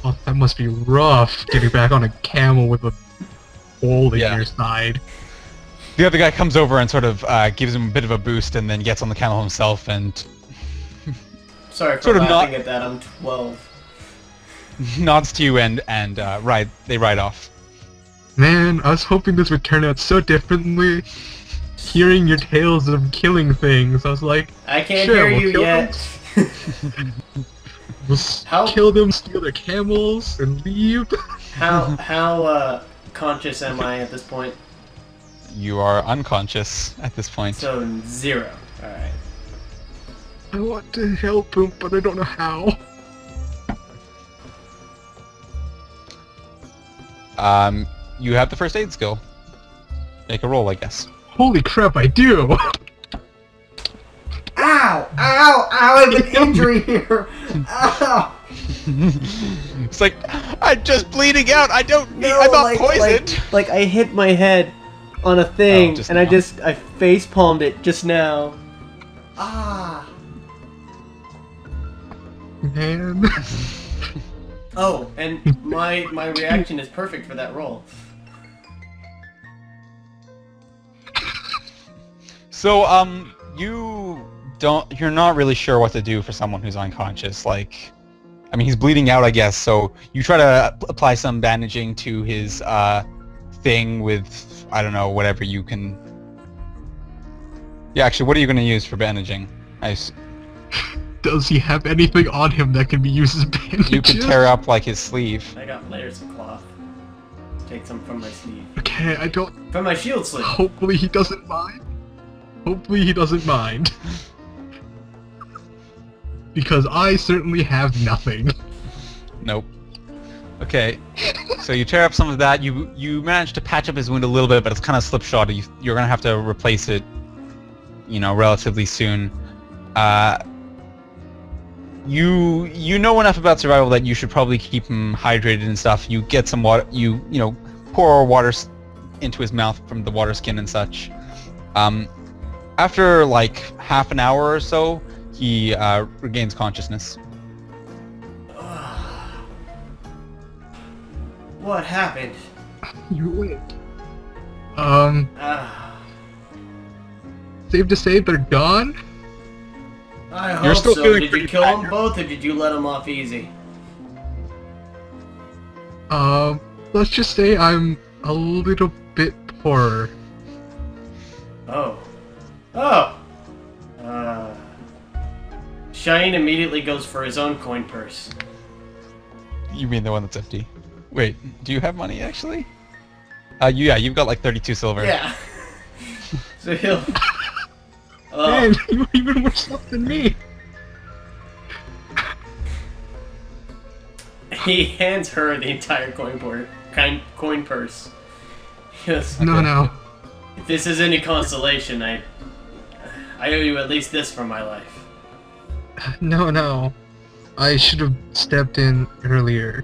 S4: Oh, that must be rough, getting back on a camel with a hole in your side.
S2: The other guy comes over and sort of gives him a bit of a boost, and then gets on the camel himself and...
S3: Sorry for laughing at that, I'm 12.
S2: Nods to you and they ride off.
S4: Man, I was hoping this would turn out so differently. Hearing your tales of killing things, I was like,
S3: I can't hear you yet.
S4: We'll kill them, steal their camels, and leave.
S3: How conscious am I at this point?
S2: You are unconscious at this point.
S3: So 0. Alright.
S4: I want to help him, but I don't know how.
S2: You have the first aid skill. Make a roll, I guess.
S4: Holy crap, I do!
S3: Ow! Ow! Ow! I have an injury here! Ow!
S2: It's like, I'm just bleeding out, I'm not poisoned!
S3: Like I hit my head on a thing, and I face palmed it just now. Ah!
S4: Man.
S3: Oh, and my reaction is perfect for that roll.
S2: So, you're not really sure what to do for someone who's unconscious. Like, I mean, he's bleeding out, I guess, so you try to apply some bandaging to his, thing with, I don't know, whatever you can... Yeah, actually, what are you going to use for bandaging?
S4: Does he have anything on him that can be used as bandages?
S2: You could tear up, like, his sleeve.
S3: I got layers of cloth. Take some from my sleeve.
S4: Okay, I don't...
S3: From my shield sleeve!
S4: Hopefully he doesn't mind. Hopefully he doesn't mind. Because I certainly have nothing.
S2: Nope. Okay, so you tear up some of that, you manage to patch up his wound a little bit, but it's kind of slipshod. You're gonna have to replace it, you know, relatively soon. You know enough about survival that you should probably keep him hydrated and stuff. You get some water, you know, pour water into his mouth from the water skin and such. After like half an hour or so, he regains consciousness.
S3: What happened?
S4: You wait. Safe to say they're gone?
S3: I hope so. Did you kill them both, or did you let them off easy?
S4: Let's just say I'm a little bit poorer.
S3: Oh. Oh! Shayeen immediately goes for his own coin purse.
S2: You mean the one that's empty? Wait, do you have money, actually? Yeah, you've got like 32 silver.
S3: Yeah. So he'll...
S4: Man, you have even more stuff than me!
S3: He hands her the entire coin purse. He goes,
S4: No.
S3: If this is any consolation, I owe you at least this for my life.
S4: No. I should have stepped in earlier.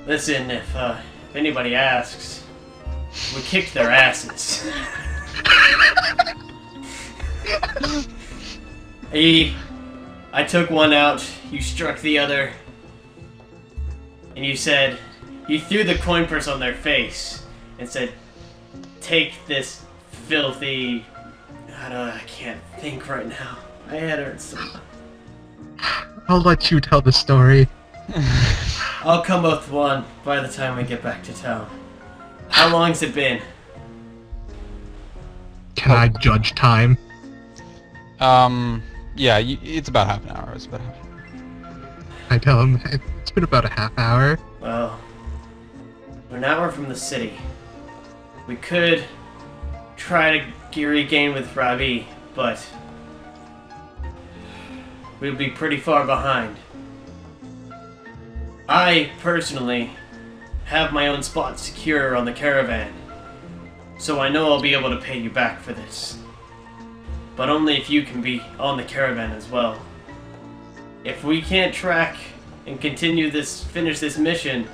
S3: Listen, if anybody asks, we kicked their asses. I took one out, you struck the other, and you said, you threw the coin purse on their face, and said, take this filthy... I can't think right now. My head hurts so much.
S4: I'll let you tell the story.
S3: I'll come with one by the time we get back to town. How long's it been?
S4: Can I judge time?
S2: Yeah, it's about half an hour. It's about half an hour.
S4: I tell him, it's been about a half hour.
S3: Well, we're an hour from the city. We could try to regain with Ravi, but we'll be pretty far behind. I, personally, have my own spot secure on the caravan, so I know I'll be able to pay you back for this. But only if you can be on the caravan as well. If we can't track and finish this mission,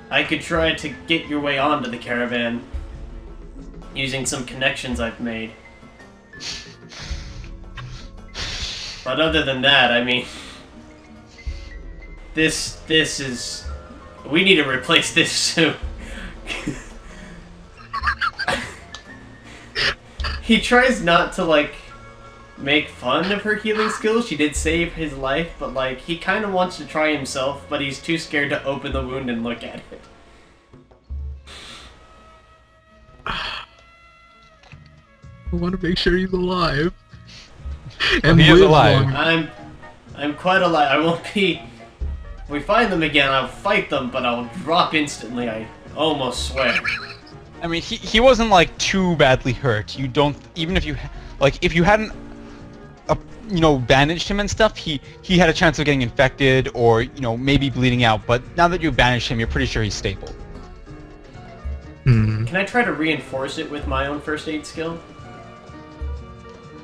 S3: I could try to get your way onto the caravan using some connections I've made. But other than that, I mean, this is... We need to replace this soon. He tries not to, like, make fun of her healing skills. She did save his life, but, like, he kind of wants to try himself, but he's too scared to open the wound and look at it.
S4: I want to make sure he's alive.
S2: And he is alive.
S3: I'm quite alive. I won't be... If we find them again, I'll fight them, but I'll drop instantly, I almost swear.
S2: I mean, he wasn't, like, too badly hurt. You don't... Even if you... Like, if you hadn't... you know, bandaged him and stuff, he had a chance of getting infected or, you know, maybe bleeding out, but now that you've bandaged him, you're pretty sure he's stable.
S3: Can I try to reinforce it with my own first aid skill?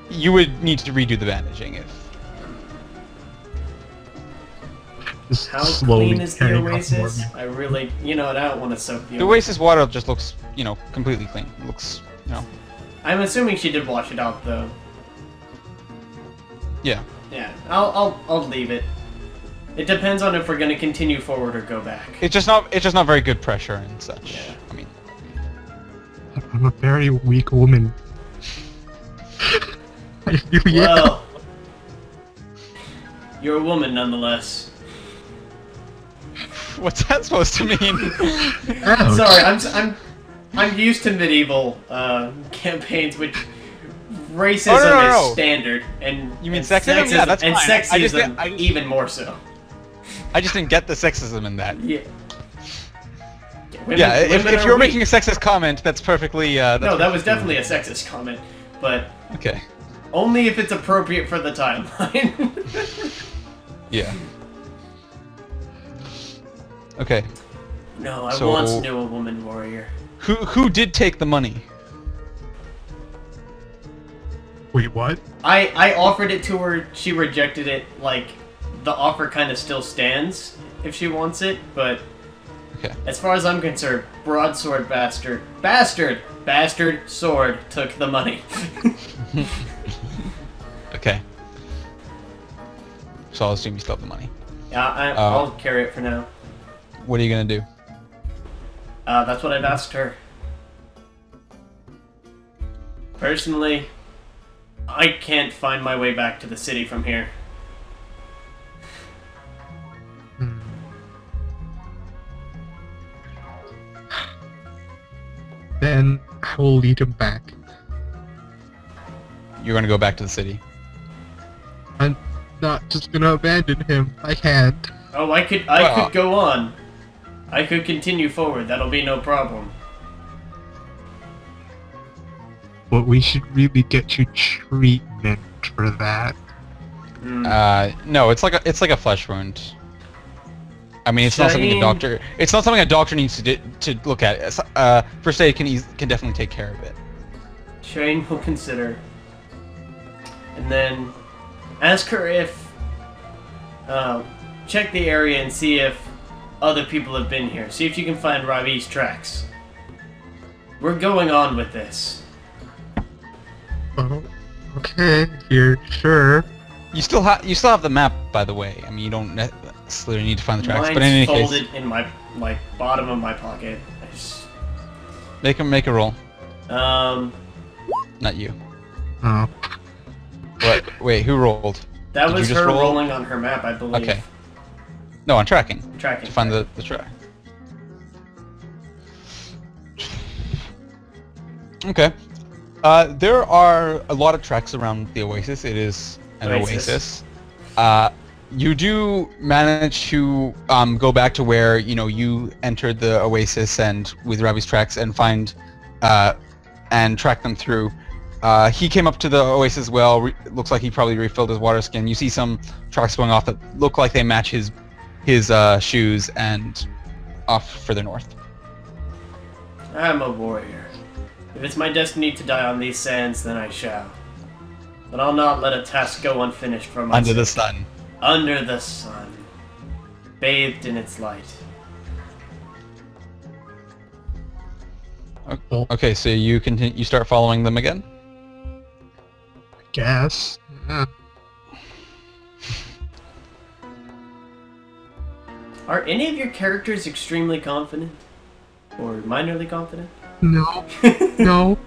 S2: You would need to redo the bandaging if...
S3: How clean is the oasis? I really... You know what, I don't want to soak the
S2: oasis water just looks, you know, completely clean. It looks, you know...
S3: I'm assuming she did wash it out, though.
S2: Yeah.
S3: Yeah, I'll leave it. It depends on if we're gonna continue forward or go back.
S2: It's just not very good pressure and such. Yeah. I mean,
S4: I'm a very weak woman. I really am.
S3: Well, you're a woman nonetheless.
S2: What's that supposed to mean?
S4: Ouch.
S3: Sorry, I'm used to medieval campaigns, which racism is standard, and
S2: you mean sexism? Yeah, that's
S3: and
S2: fine.
S3: sexism even more so.
S2: I just didn't get the sexism in that.
S3: Yeah.
S2: If you're making a sexist comment, that's perfectly.
S3: No, that was definitely a sexist comment, but
S2: okay.
S3: Only if it's appropriate for the timeline.
S2: Yeah. Okay.
S3: No, I once knew a woman warrior.
S2: Who did take the money?
S4: Wait, what?
S3: I offered it to her. She rejected it. Like, the offer kind of still stands if she wants it, but
S2: okay.
S3: As far as I'm concerned, broadsword bastard, sword took the money.
S2: Okay. So I'll assume you still have the money.
S3: Yeah, I'll carry it for now.
S2: What are you gonna do?
S3: That's what I've asked her. Personally, I can't find my way back to the city from here.
S4: Then I will lead him back.
S2: You're gonna go back to the city?
S4: I'm not just gonna abandon him. I can't.
S3: Oh, I could go on. I could continue forward. That'll be no problem.
S4: But we should really get you treatment for that.
S2: No, it's like a flesh wound. I mean, it's not something a doctor. It's not something a doctor needs to look at. First aid can definitely take care of it.
S3: Shayeen will consider, and then ask her if check the area and see if other people have been here. See if you can find Ravi's tracks. We're going on with this.
S4: Oh, okay, you're sure.
S2: You still have the map, by the way. I mean, you don't necessarily need to find the tracks,
S3: Mine's
S2: but in any case,
S3: folded in my bottom of my pocket.
S2: Make a roll.
S3: Not
S2: you.
S4: Oh.
S2: What? Wait, who rolled?
S3: That was her rolling on her map, I believe.
S2: Okay. No, on tracking.
S3: Tracking.
S2: To find the track. Okay. There are a lot of tracks around the oasis. It is an oasis. You do manage to go back to where you entered the oasis and with Ravi's tracks and find and track them through. He came up to the oasis well. Looks like he probably refilled his water skin. You see some tracks going off that look like they match his shoes and off further north.
S3: I'm a warrior. If it's my destiny to die on these sands, then I shall. But I'll not let a task go unfinished for myself.
S2: Under the sun.
S3: Under the sun. Bathed in its light.
S2: Okay, so you continue. You start following them again.
S4: I guess. Yeah.
S3: Are any of your characters extremely confident? Or minorly confident?
S4: No. No.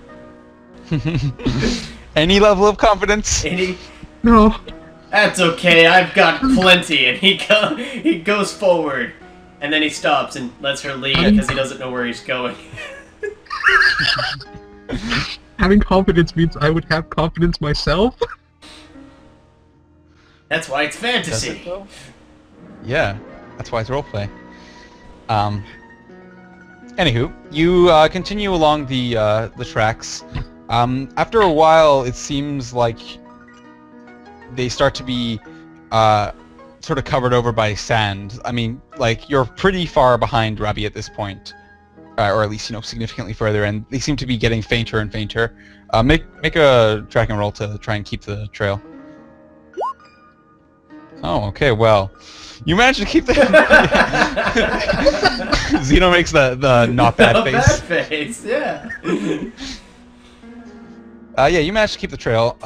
S2: Any level of confidence?
S3: Any?
S4: No.
S3: That's okay, I've got plenty. And he goes forward. And then he stops and lets her lead because he doesn't know where he's going.
S4: Having confidence means I would have confidence myself?
S3: That's why it's fantasy.
S2: Yeah, that's why it's roleplay. Anywho, you continue along the tracks. After a while, it seems like they start to be sort of covered over by sand. I mean, like, you're pretty far behind Rabi at this point, or at least, you know, significantly further, and they seem to be getting fainter and fainter. Make a tracking roll to try and keep the trail. Oh, okay, well, you managed to keep the... Zeno makes the not bad face.
S3: Not bad face, yeah.
S2: Yeah, you managed to keep the trail.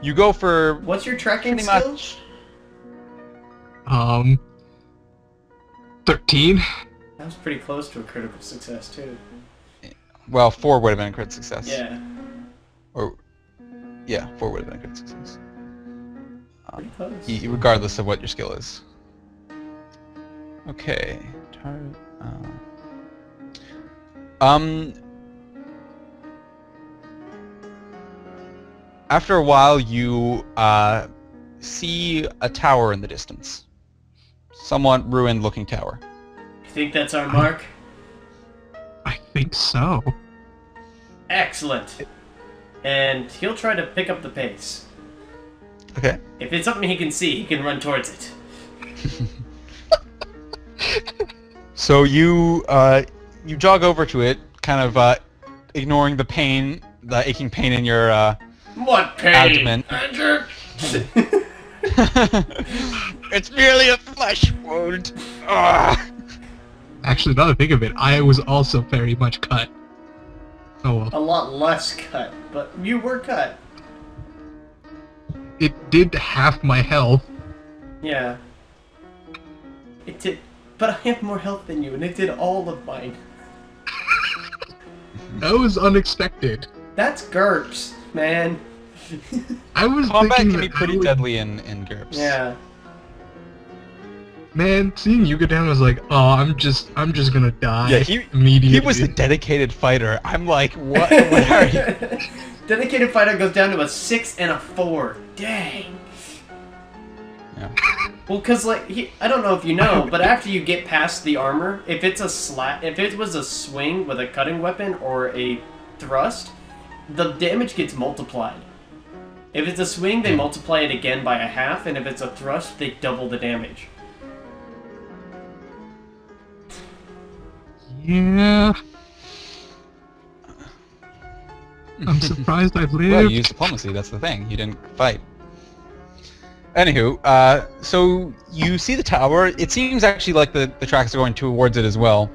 S2: You go for...
S3: What's your tracking
S2: pretty
S3: skill?
S2: much...
S4: 13.
S3: That was pretty close to a critical success, too.
S2: Well, 4 would have been a crit success.
S3: Yeah.
S2: Or... Yeah, 4 would have been a crit success.
S3: Pretty close.
S2: Regardless of what your skill is. Okay. After a while, you see a tower in the distance. Somewhat ruined-looking tower.
S3: You think that's our mark?
S4: I think so.
S3: Excellent. And he'll try to pick up the pace.
S2: Okay.
S3: If it's something he can see, he can run towards it.
S2: So you jog over to it, kind of ignoring the pain, the aching pain in your
S3: What pain?
S2: abdomen. It's merely a flesh wound. Ugh.
S4: Actually, now that I think of it, I was also very much cut. Oh well.
S3: A lot less cut, but you were cut.
S4: It did half my health.
S3: Yeah. It did, but I have more health than you, and it did all of mine.
S4: That was unexpected.
S3: That's GURPS, man.
S4: I was
S2: Combat
S4: thinking
S2: can be
S4: that
S2: pretty deadly in GURPS.
S3: Yeah.
S4: Man, seeing you go down, I was like, oh, I'm just gonna die.
S2: Yeah,
S4: immediately.
S2: he was the dedicated fighter. I'm like, what are you?
S3: Dedicated fighter goes down to a 6 and a 4. Dang.
S2: Yeah.
S3: Well, cause like I don't know if you know, but after you get past the armor, if it's a if it was a swing with a cutting weapon or a thrust, the damage gets multiplied. If it's a swing, they multiply it again by a half, and if it's a thrust, they double the damage.
S4: Yeah. I'm surprised I've lived.
S2: Well, you used diplomacy, that's the thing. You didn't fight. Anywho, so you see the tower. It seems actually like the tracks are going towards it as well.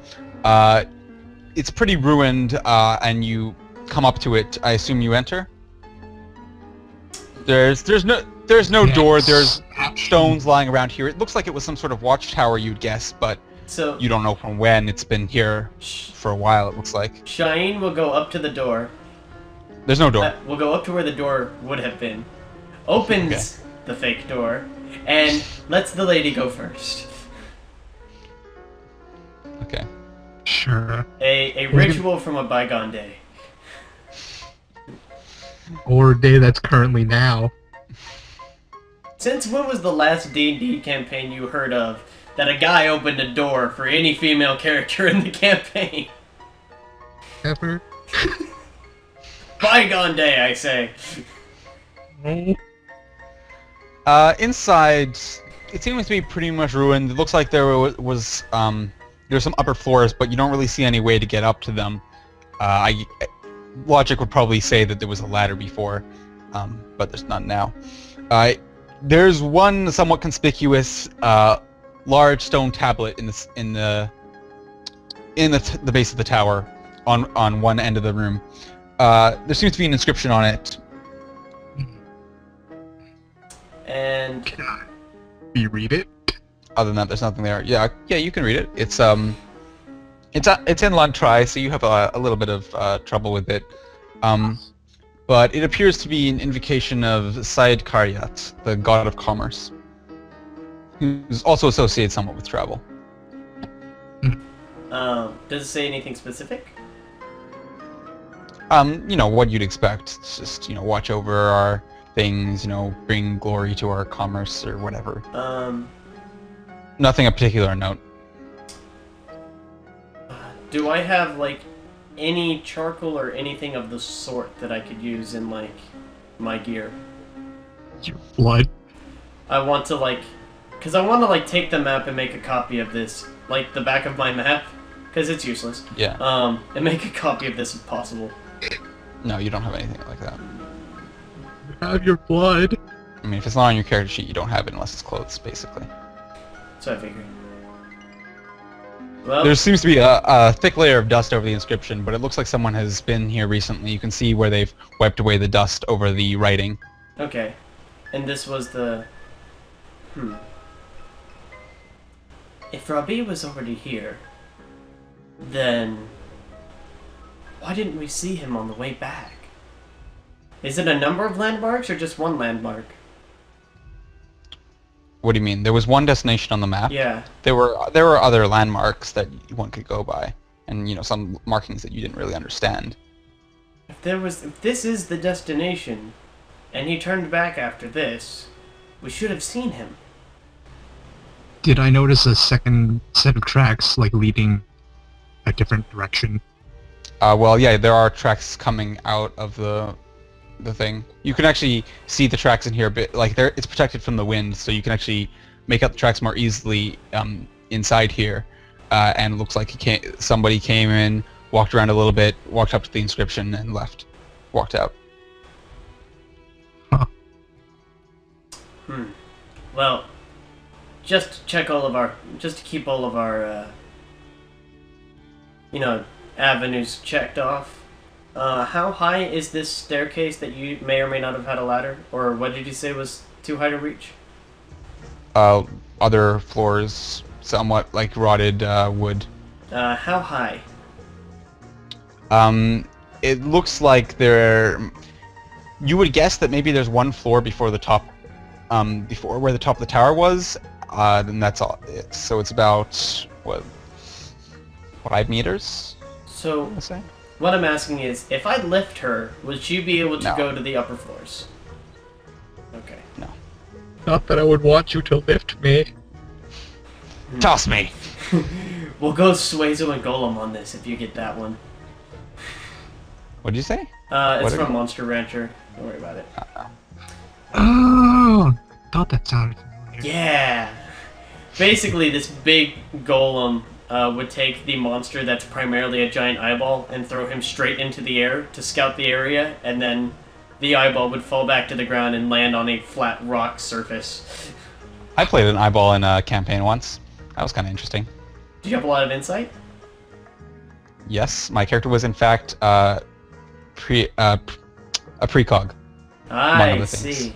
S2: It's pretty ruined, and you come up to it. I assume you enter? There's no
S4: Yes.
S2: door. There's stones lying around here. It looks like it was some sort of watchtower, you'd guess, but
S3: So
S2: you don't know from when. It's been here for a while, it looks like.
S3: Shayeen will go up to the door.
S2: There's no door.
S3: We'll go up to where the door would have been. Opens the fake door, and lets the lady go first.
S2: Okay.
S4: Sure.
S3: A ritual from a bygone day.
S4: Or a day that's currently now.
S3: Since when was the last D&D campaign you heard of that a guy opened a door for any female character in the campaign?
S4: Ever?
S3: Bygone day, I say.
S2: Inside, it seems to be pretty much ruined. It looks like there was there's some upper floors, but you don't really see any way to get up to them. Logic would probably say that there was a ladder before, but there's none now. There's one somewhat conspicuous large stone tablet in in the base of the tower, on one end of the room. There seems to be an inscription on it.
S3: And
S4: Can we read it?
S2: Other than that, there's nothing there. Yeah, you can read it. It's in Lantrai, so you have a little bit of trouble with it. But it appears to be an invocation of Syed Karyat, the god of commerce, who's also associated somewhat with travel.
S3: Does it say anything specific?
S2: You know, what you'd expect. It's just, you know, watch over our things, you know, bring glory to our commerce or whatever. Nothing of particular note.
S3: Do I have, like, any charcoal or anything of the sort that I could use in, like, my gear?
S4: Your blood?
S3: I want to, like... Because I want to, like, take the map and make a copy of this. Like, the back of my map. Because it's useless.
S2: Yeah.
S3: And make a copy of this if possible.
S2: No, you don't have anything like that.
S4: You have your blood.
S2: I mean, if it's not on your character sheet, you don't have it unless it's clothes, basically.
S3: So I figured. Well,
S2: there seems to be a thick layer of dust over the inscription, but it looks like someone has been here recently. You can see where they've wiped away the dust over the writing.
S3: Okay. And this was the... If Rabi was already here, then... why didn't we see him on the way back? Is it a number of landmarks or just one landmark?
S2: What do you mean? There was one destination on the map.
S3: Yeah.
S2: There were other landmarks that one could go by, and you know, some markings that you didn't really understand.
S3: If this is the destination, and he turned back after this, we should have seen him.
S4: Did I notice a second set of tracks, like, leading a different direction?
S2: Well, yeah, there are tracks coming out of the thing. You can actually see the tracks in here, but like it's protected from the wind, so you can actually make out the tracks more easily inside here. And it looks like somebody came in, walked around a little bit, walked up to the inscription, and left. Walked out.
S4: Huh.
S3: Well, just to check just to keep all of our, you know, avenues checked off. How high is this staircase that you may or may not have had a ladder? Or what did you say was too high to reach?
S2: Other floors, somewhat like rotted wood.
S3: How high?
S2: It looks like you would guess that maybe there's one floor before the top, before where the top of the tower was, then that's all. So it's about, what, 5 meters?
S3: So, what I'm asking is, if I lift her, would she be able to go to the upper floors? Okay.
S2: No.
S4: Not that I would want you to lift me.
S2: Toss me!
S3: We'll go Suezo and Golem on this if you get that one.
S2: What'd you say?
S3: It's from Monster Rancher. Don't worry about it.
S4: Oh! Thought that sounded familiar.
S3: Yeah! Basically, this big golem would take the monster that's primarily a giant eyeball and throw him straight into the air to scout the area, and then the eyeball would fall back to the ground and land on a flat rock surface.
S2: I played an eyeball in a campaign once. That was kind of interesting.
S3: Do you have a lot of insight?
S2: Yes, my character was in fact a precog.
S3: I see.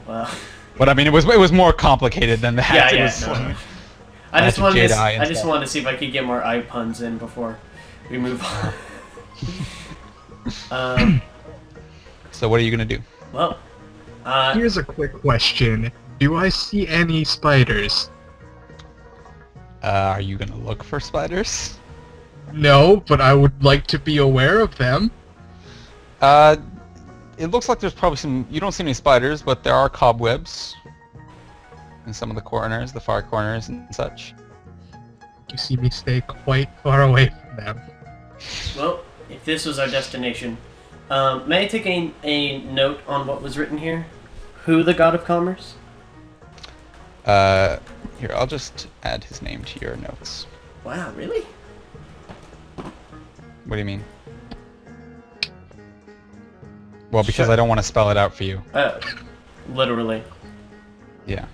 S3: Well...
S2: But I mean, it was more complicated than that.
S3: Yeah, I just wanted to see if I could get more eye puns in before we move on.
S2: So what are you gonna do?
S3: Well,
S4: here's a quick question: do I see any spiders?
S2: Are you gonna look for spiders?
S4: No, but I would like to be aware of them.
S2: It looks like there's probably some. You don't see any spiders, but there are cobwebs in some of the corners, the far corners and such.
S4: You see me stay quite far away from them.
S3: Well, if this was our destination, may I take a note on what was written here? Who the god of commerce?
S2: Here, I'll just add his name to your notes.
S3: Wow, really?
S2: What do you mean? Well, because I don't want to spell it out for you.
S3: Literally.
S2: Yeah.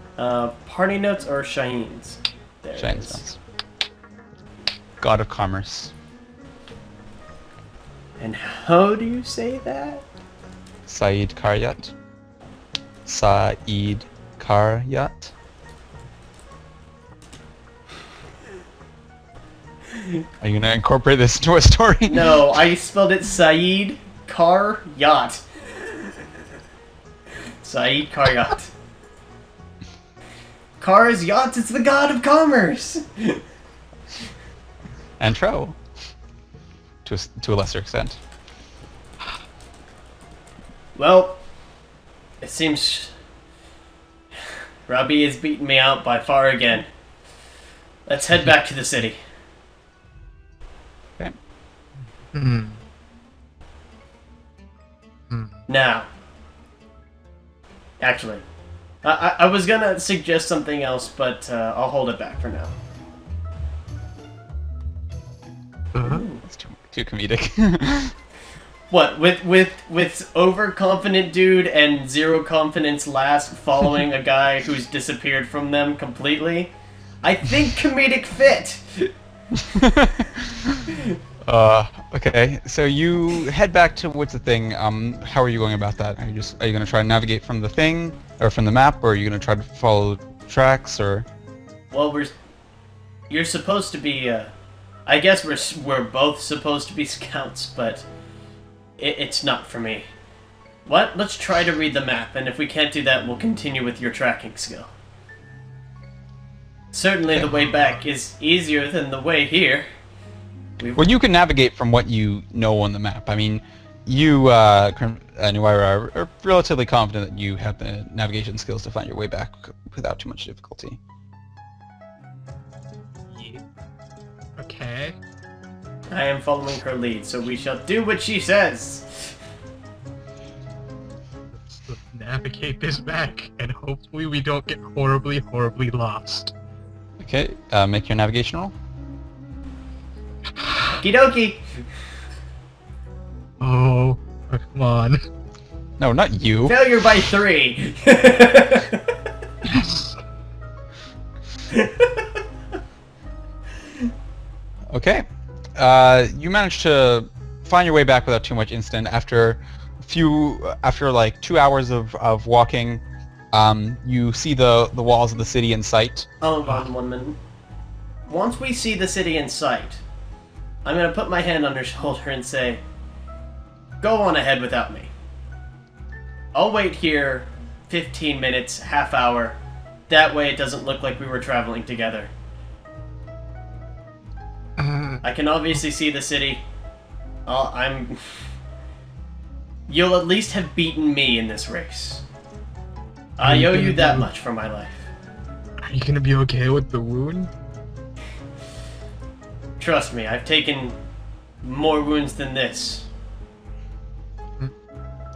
S3: Party notes or Shayeen's? There
S2: Shayeen's notes. god of commerce.
S3: And how do you say that?
S2: Saeed Karyat. Saeed Karyat. Are you gonna incorporate this into a story?
S3: No, I spelled it Saeed Karyat. Saeed Karyat. Car is yachts, it's the god of commerce!
S2: And travel. To a lesser extent.
S3: Well, it seems Robbie has beaten me out by far again. Let's head back to the city.
S2: Okay.
S3: Now, actually, I was gonna suggest something else, but I'll hold it back for now.
S2: It's too comedic.
S3: What, with overconfident dude and zero confidence last following a guy who's disappeared from them completely? I think comedic fit!
S2: Okay, so you head back towards the thing. How are you going about that? Are you gonna try and navigate from the thing, or from the map, or are you gonna try to follow tracks, or?
S3: Well, you're supposed to be, I guess we're both supposed to be scouts, but it's not for me. What? Let's try to read the map, and if we can't do that, we'll continue with your tracking skill. Certainly the way back is easier than the way here.
S2: Well, you can navigate from what you know on the map. I mean, you, Nuwayrah, are relatively confident that you have the navigation skills to find your way back without too much difficulty.
S4: Yeah. Okay.
S3: I am following her lead, so we shall do what she says.
S4: Let's navigate this back, and hopefully we don't get horribly, horribly lost.
S2: Okay, make your navigation roll.
S3: Okie dokie.
S4: Oh, come on.
S2: No, not you.
S3: Failure by 3.
S4: Yes.
S2: Okay. You managed to find your way back without too much incident. After like 2 hours of walking, you see the walls of the city in sight.
S3: Hold on 1 minute. Once we see the city in sight, I'm gonna put my hand on her shoulder and say, go on ahead without me. I'll wait here 15 minutes, half hour. That way it doesn't look like we were traveling together. I can obviously see the city. You'll at least have beaten me in this race. I owe you that much for my life.
S4: Are you gonna be okay with the wound?
S3: Trust me, I've taken more wounds than this.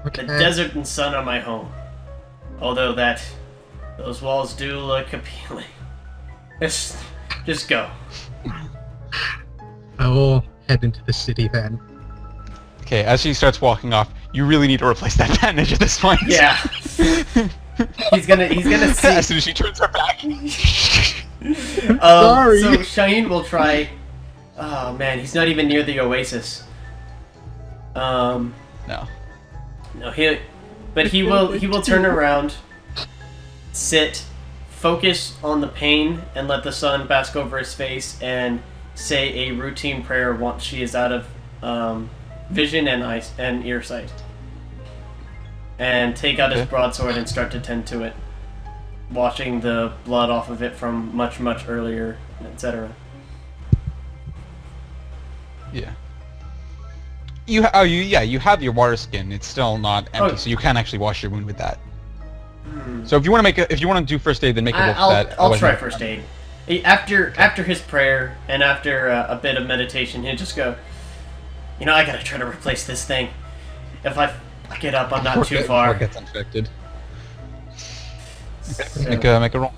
S4: Okay.
S3: The desert and sun are my home. Although those walls do look appealing. Just go.
S4: I will head into the city then.
S2: Okay, as she starts walking off, you really need to replace that bandage at this point.
S3: Yeah. he's gonna see.
S2: As soon as she turns her back.
S4: Sorry.
S3: So Shayeen will try. Oh man, he's not even near the oasis.
S2: No.
S3: No, he will turn around, sit, focus on the pain, and let the sun bask over his face, and say a routine prayer once she is out of vision and ear sight. And take out his broadsword and start to tend to it, washing the blood off of it from much, much earlier, etc.
S2: Yeah. You have your water skin. It's still not empty, so you can actually wash your wound with that. So if you want to do first aid, then make a roll for that.
S3: I'll try first aid. After his prayer and after a bit of meditation, he'll just go, I gotta try to replace this thing. If I fuck it up, I'm not too far.
S2: Before it gets infected.
S3: So,
S2: Make a roll.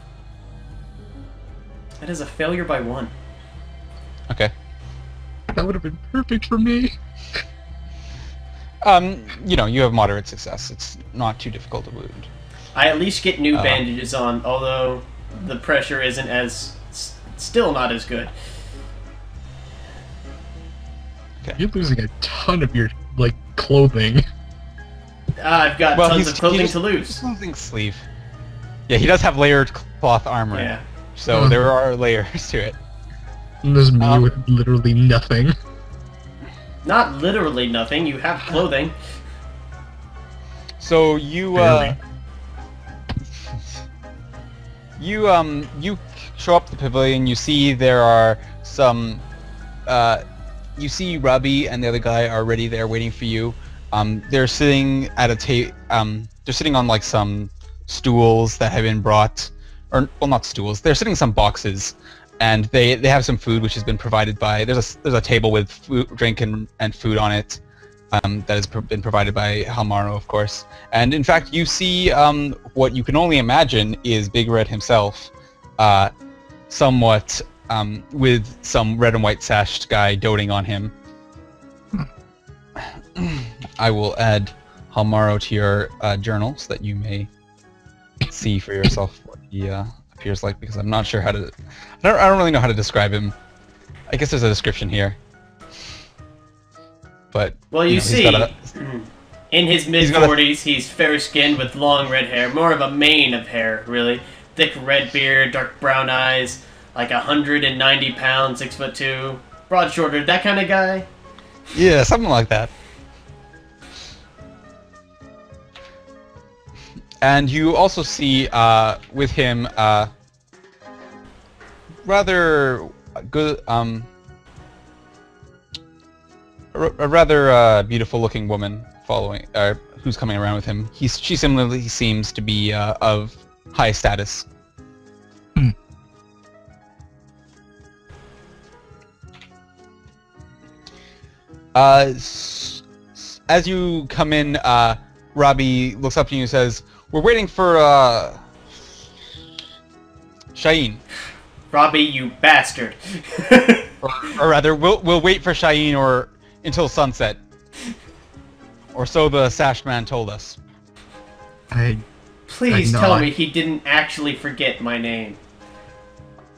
S3: that is a failure by 1.
S2: Okay.
S4: That would have been perfect for me.
S2: You have moderate success. It's not too difficult to wound.
S3: I at least get new bandages on, although the pressure isn't still not as good.
S2: Okay.
S4: You're losing a ton of your, like, clothing.
S3: I've got tons of clothing to lose.
S2: Clothing sleeve. Yeah, he does have layered cloth armor.
S3: Yeah.
S2: So there are layers to it.
S4: And there's me with literally nothing.
S3: Not literally nothing. You have clothing.
S2: So you you show up to the pavilion. You see there are some. You see Robbie and the other guy are already there waiting for you. They're sitting at a they're sitting on like some stools that have been brought, or well, not stools. They're sitting in some boxes, and they have some food which has been provided by. There's a table with food, drink, and food on it. That has been provided by Halmaro, of course. And in fact, you see what you can only imagine is Big Red himself, somewhat with some red and white sashed guy doting on him. I will add Halmaro to your journal so that you may see for yourself what he appears like, because I'm not sure how to... I don't really know how to describe him. I guess there's a description here. But,
S3: well, you see, in his mid-40s, he's fair-skinned with long red hair. More of a mane of hair, really. Thick red beard, dark brown eyes, like 190 pounds, 6'2", broad-shouldered, that kind of guy.
S2: Yeah, something like that. And you also see with him rather good, a rather beautiful-looking woman following, who's coming around with him. She similarly seems to be of high status. As you come in, Robbie looks up to you and says, "We're waiting for Shayeen."
S3: Robbie, you bastard.
S2: or rather, we'll wait for Shayeen or until sunset, or so the Sash Man told us.
S3: Please tell me he didn't actually forget my name.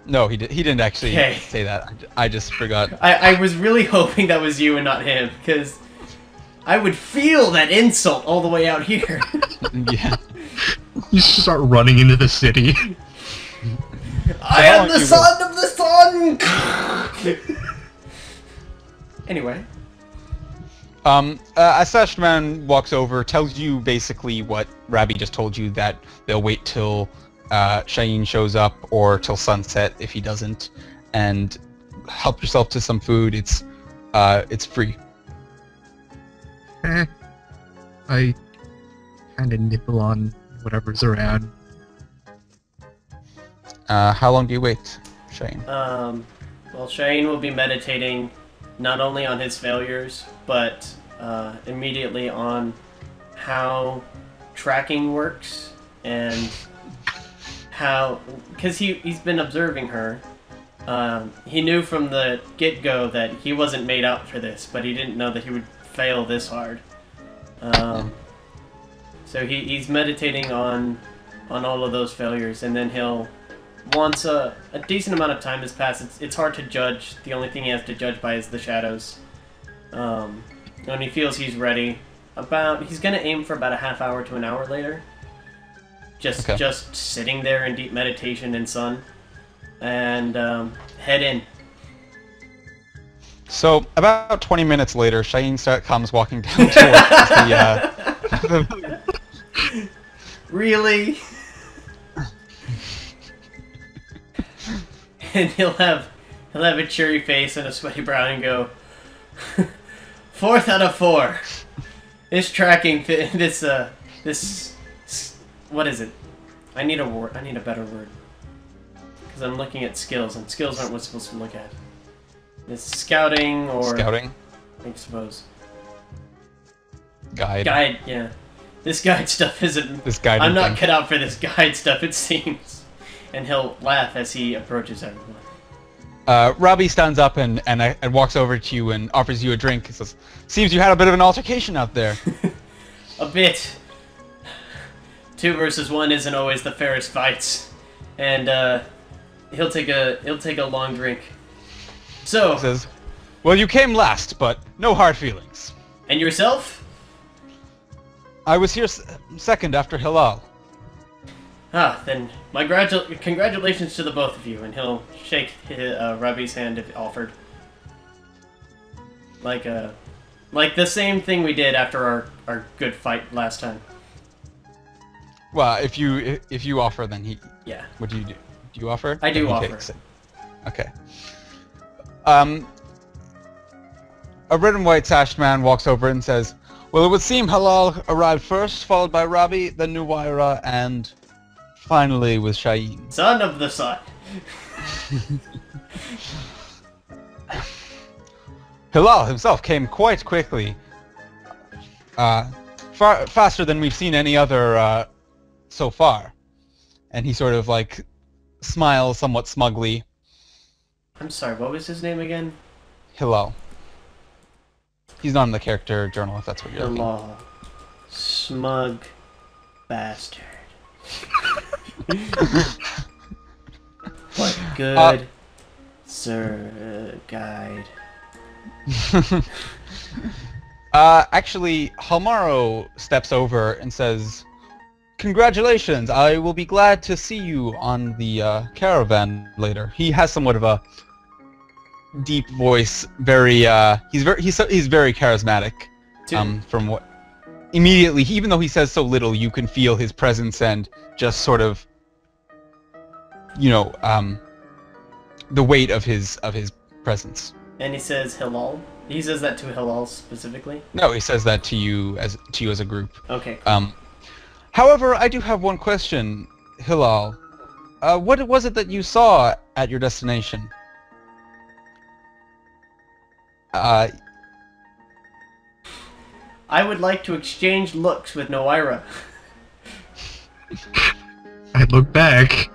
S2: No, he didn't actually say that. I just forgot.
S3: I was really hoping that was you and not him, because I would feel that insult all the way out here.
S2: Yeah.
S4: You start running into the city.
S3: I am the son of the sun! Anyway.
S2: A Sash Man walks over, tells you basically what Robbie just told you, that they'll wait till Shayeen shows up, or till sunset if he doesn't, and help yourself to some food. It's free.
S4: I kind of nibble on whatever's around.
S2: How long do you wait, Shayeen?
S3: Well, Shayeen will be meditating not only on his failures, but immediately on how tracking works, and how, because he's been observing her. He knew from the get-go that he wasn't made out for this, but he didn't know that he would fail this hard. So he's meditating on all of those failures, and then he'll, once a decent amount of time has passed, it's hard to judge. The only thing he has to judge by is the shadows. When he feels he's ready, he's gonna aim for about a half hour to an hour later. Just sitting there in deep meditation and sun, and head in.
S2: So about 20 minutes later, Shayeen comes walking down towards the.
S3: Really? And he'll have a cheery face and a sweaty brow and go, 4th out of 4. This tracking this what is it? I need a word. I need a better word. Because I'm looking at skills, and skills aren't what's supposed to look at. It's scouting or
S2: scouting,
S3: I suppose.
S2: Guide,
S3: yeah. This guide stuff isn't...
S2: This guide
S3: I'm not cut out for this guide stuff, it seems. And he'll laugh as he approaches everyone.
S2: Robbie stands up and walks over to you and offers you a drink. He says, "Seems you had a bit of an altercation out there."
S3: A bit. 2 versus 1 isn't always the fairest fights. And he'll take a long drink. So,
S2: he says, Well, you came last, but no hard feelings.
S3: And yourself?
S2: I was here second after Hilal.
S3: Ah, then my congratulations to the both of you, and he'll shake Rabi's hand if offered. Like the same thing we did after our good fight last time.
S2: Well, if you offer, then he...
S3: Yeah.
S2: What do you do? Do you offer?
S3: I do offer.
S2: Takes it. Okay. A red and white sashed man walks over and says, "Well, it would seem Halal arrived first, followed by Rabi, then Nuwayrah, and finally with Shayeen."
S3: Son of the sun.
S2: Hilal himself came quite quickly. Far faster than we've seen any other so far. And he sort of like smiles somewhat smugly.
S3: I'm sorry, what was his name again?
S2: Hilal. He's not in the character journal, if that's what you're looking.
S3: Hilal. Smug bastard. What good sir guide.
S2: Actually, Halmaro steps over and says, "Congratulations, I will be glad to see you on the caravan later." He has somewhat of a deep voice, he's very charismatic. From what immediately, even though he says so little, you can feel his presence and just sort of, you know, the weight of his presence.
S3: And he says Hilal. He says that to Hilal specifically.
S2: No, he says that to you as a group.
S3: Okay. Cool.
S2: However, I do have one question, Hilal. What was it that you saw at your destination?
S3: I would like to exchange looks with Nuwayrah.
S4: I look back.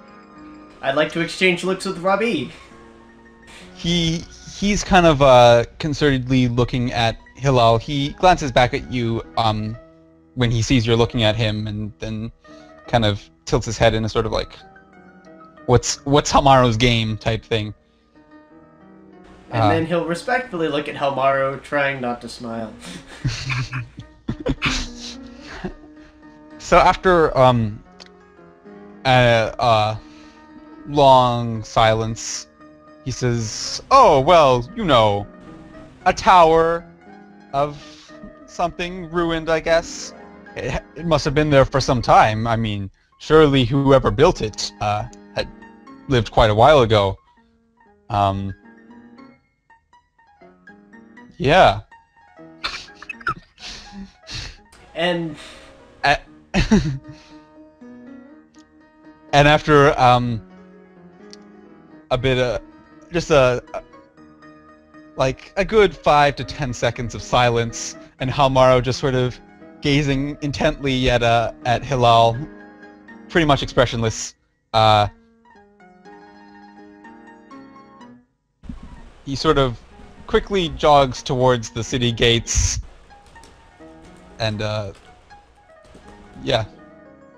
S3: I'd like to exchange looks with Rabi.
S2: He's kind of concernedly looking at Hilal. He glances back at you when he sees you're looking at him, and then kind of tilts his head in a sort of like, what's Hamaro's game type thing.
S3: And then he'll respectfully look at Halmaro, trying not to smile.
S2: So after a long silence, he says, "Oh, well, you know, a tower of something ruined, I guess. It must have been there for some time. I mean, surely whoever built it had lived quite a while ago. Yeah."
S3: And
S2: and after a bit of just like a good 5 to 10 seconds of silence, and Halmaro just sort of gazing intently at Hilal, pretty much expressionless. He sort of quickly jogs towards the city gates, and yeah.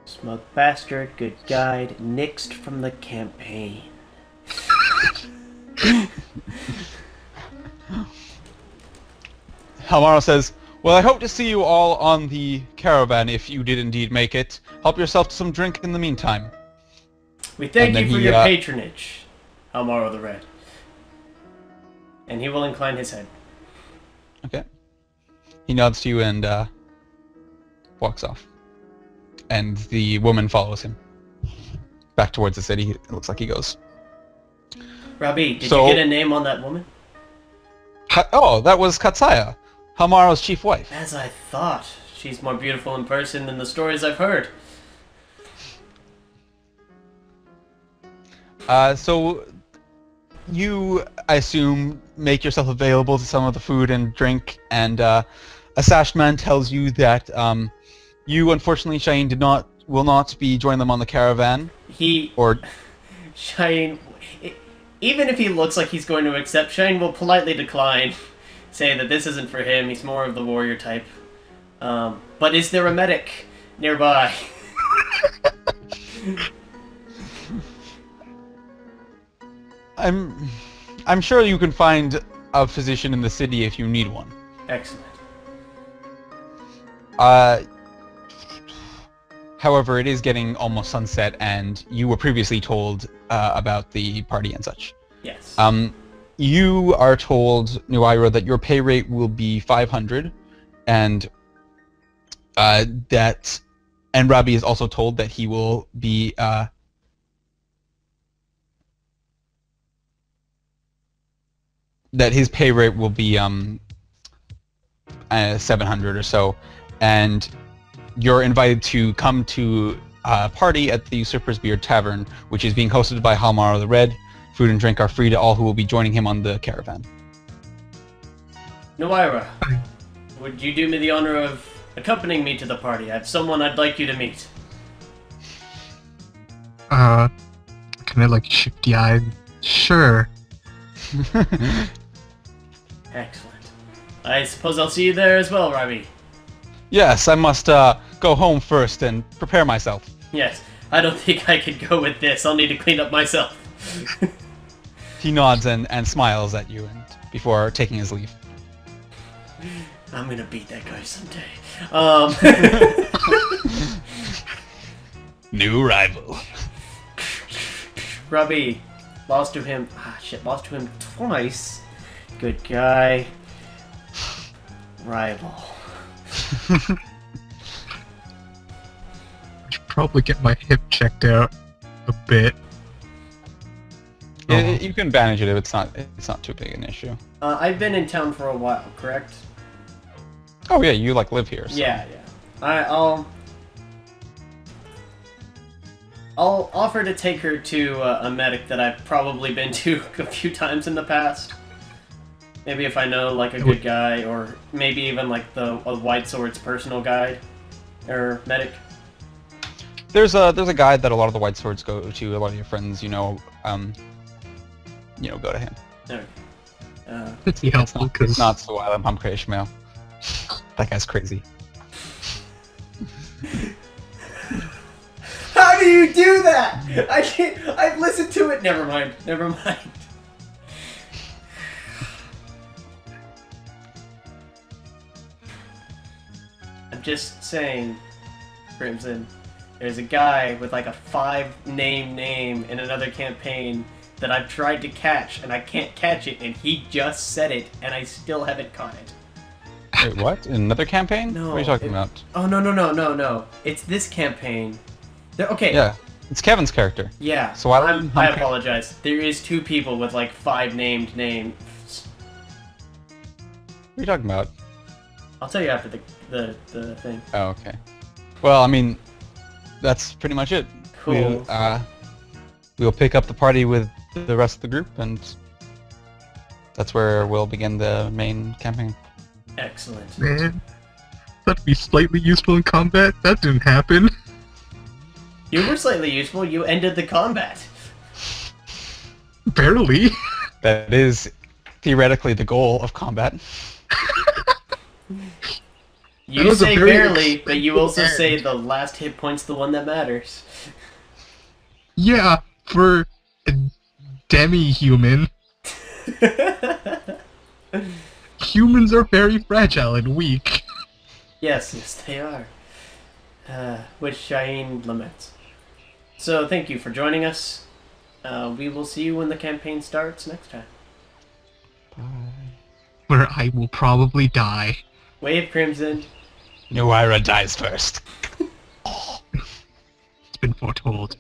S3: Smug bastard, good guide, nixed from the campaign.
S2: Halmaro says, "Well, I hope to see you all on the caravan if you did indeed make it. Help yourself to some drink in the meantime."
S3: We thank you for your patronage, Halmaro the Red. And he will incline his head.
S2: Okay. He nods to you and walks off. And the woman follows him. Back towards the city, it looks like he goes.
S3: Rabi, did you get a name on that woman?
S2: Oh, that was Katsaya, Halmaro's chief wife.
S3: As I thought. She's more beautiful in person than the stories I've heard.
S2: So you, I assume, make yourself available to some of the food and drink, and a sashed man tells you that you, unfortunately, Shayeen, will not be joining them on the caravan.
S3: Shayeen, even if he looks like he's going to accept, Shayeen will politely decline, say that this isn't for him, he's more of the warrior type. But is there a medic nearby?
S2: I'm sure you can find a physician in the city if you need one.
S3: Excellent.
S2: However, it is getting almost sunset, and you were previously told about the party and such.
S3: Yes.
S2: You are told, Nuwayrah, that your pay rate will be 500, and Robbie is also told that he will be that his pay rate will be 700 or so, and you're invited to come to a party at the Usurper's Beard Tavern, which is being hosted by Halmaro the Red. Food and drink are free to all who will be joining him on the caravan.
S3: Nuwayrah, would you do me the honor of accompanying me to the party? I have someone I'd like you to meet.
S4: Kind of like shifty-eyed. Sure.
S3: Excellent. I suppose I'll see you there as well, Robbie.
S2: Yes, I must go home first and prepare myself.
S3: Yes, I don't think I could go with this. I'll need to clean up myself.
S2: He nods and smiles at you and before taking his leave.
S3: I'm gonna beat that guy someday.
S2: New rival.
S3: Robbie, lost to him. Lost to him twice. Good guy. Rival.
S4: I should probably get my hip checked out a bit.
S2: You can bandage it if it's not too big an issue.
S3: I've been in town for a while, correct?
S2: Oh yeah, you like live here. So.
S3: Yeah. I'll offer to take her to a medic that I've probably been to a few times in the past. Maybe if I know like a good guy, or maybe even like a White Sword's personal guide or medic.
S2: There's a guide that a lot of the White Swords go to. A lot of your friends, go to him.
S3: Okay.
S4: It'd be helpful because
S2: it's not so wild. I'm Ishmael. That guy's crazy.
S3: How do you do that? I can't. I've listened to it. Never mind. I'm just saying, Crimson. There's a guy with like a 5-name name in another campaign that I've tried to catch, and I can't catch it, and he just said it, and I still haven't caught it.
S2: Wait, what? In another campaign?
S3: No.
S2: What are you talking about?
S3: Oh, no. It's this campaign. Okay.
S2: Yeah, it's Kevin's character.
S3: Yeah.
S2: So
S3: I apologize. There is 2 people with like 5 named names.
S2: What are you talking about?
S3: I'll tell you after the thing.
S2: Oh, okay. Well, I mean, that's pretty much it.
S3: Cool.
S2: We'll pick up the party with the rest of the group, and that's where we'll begin the main campaign.
S3: Excellent.
S4: Man, that'd be slightly useful in combat. That didn't happen.
S3: You were slightly useful. You ended the combat.
S4: Barely.
S2: That is theoretically the goal of combat.
S3: You say barely, but you also say the last hit point's the one that matters.
S4: Yeah, for a demi-human. Humans are very fragile and weak.
S3: Yes, they are. Which Shayeen laments. So, thank you for joining us. We will see you when the campaign starts next time.
S2: Bye.
S4: Where I will probably die.
S3: Wave Crimson.
S2: Nuwayrah dies first.
S4: It's been foretold.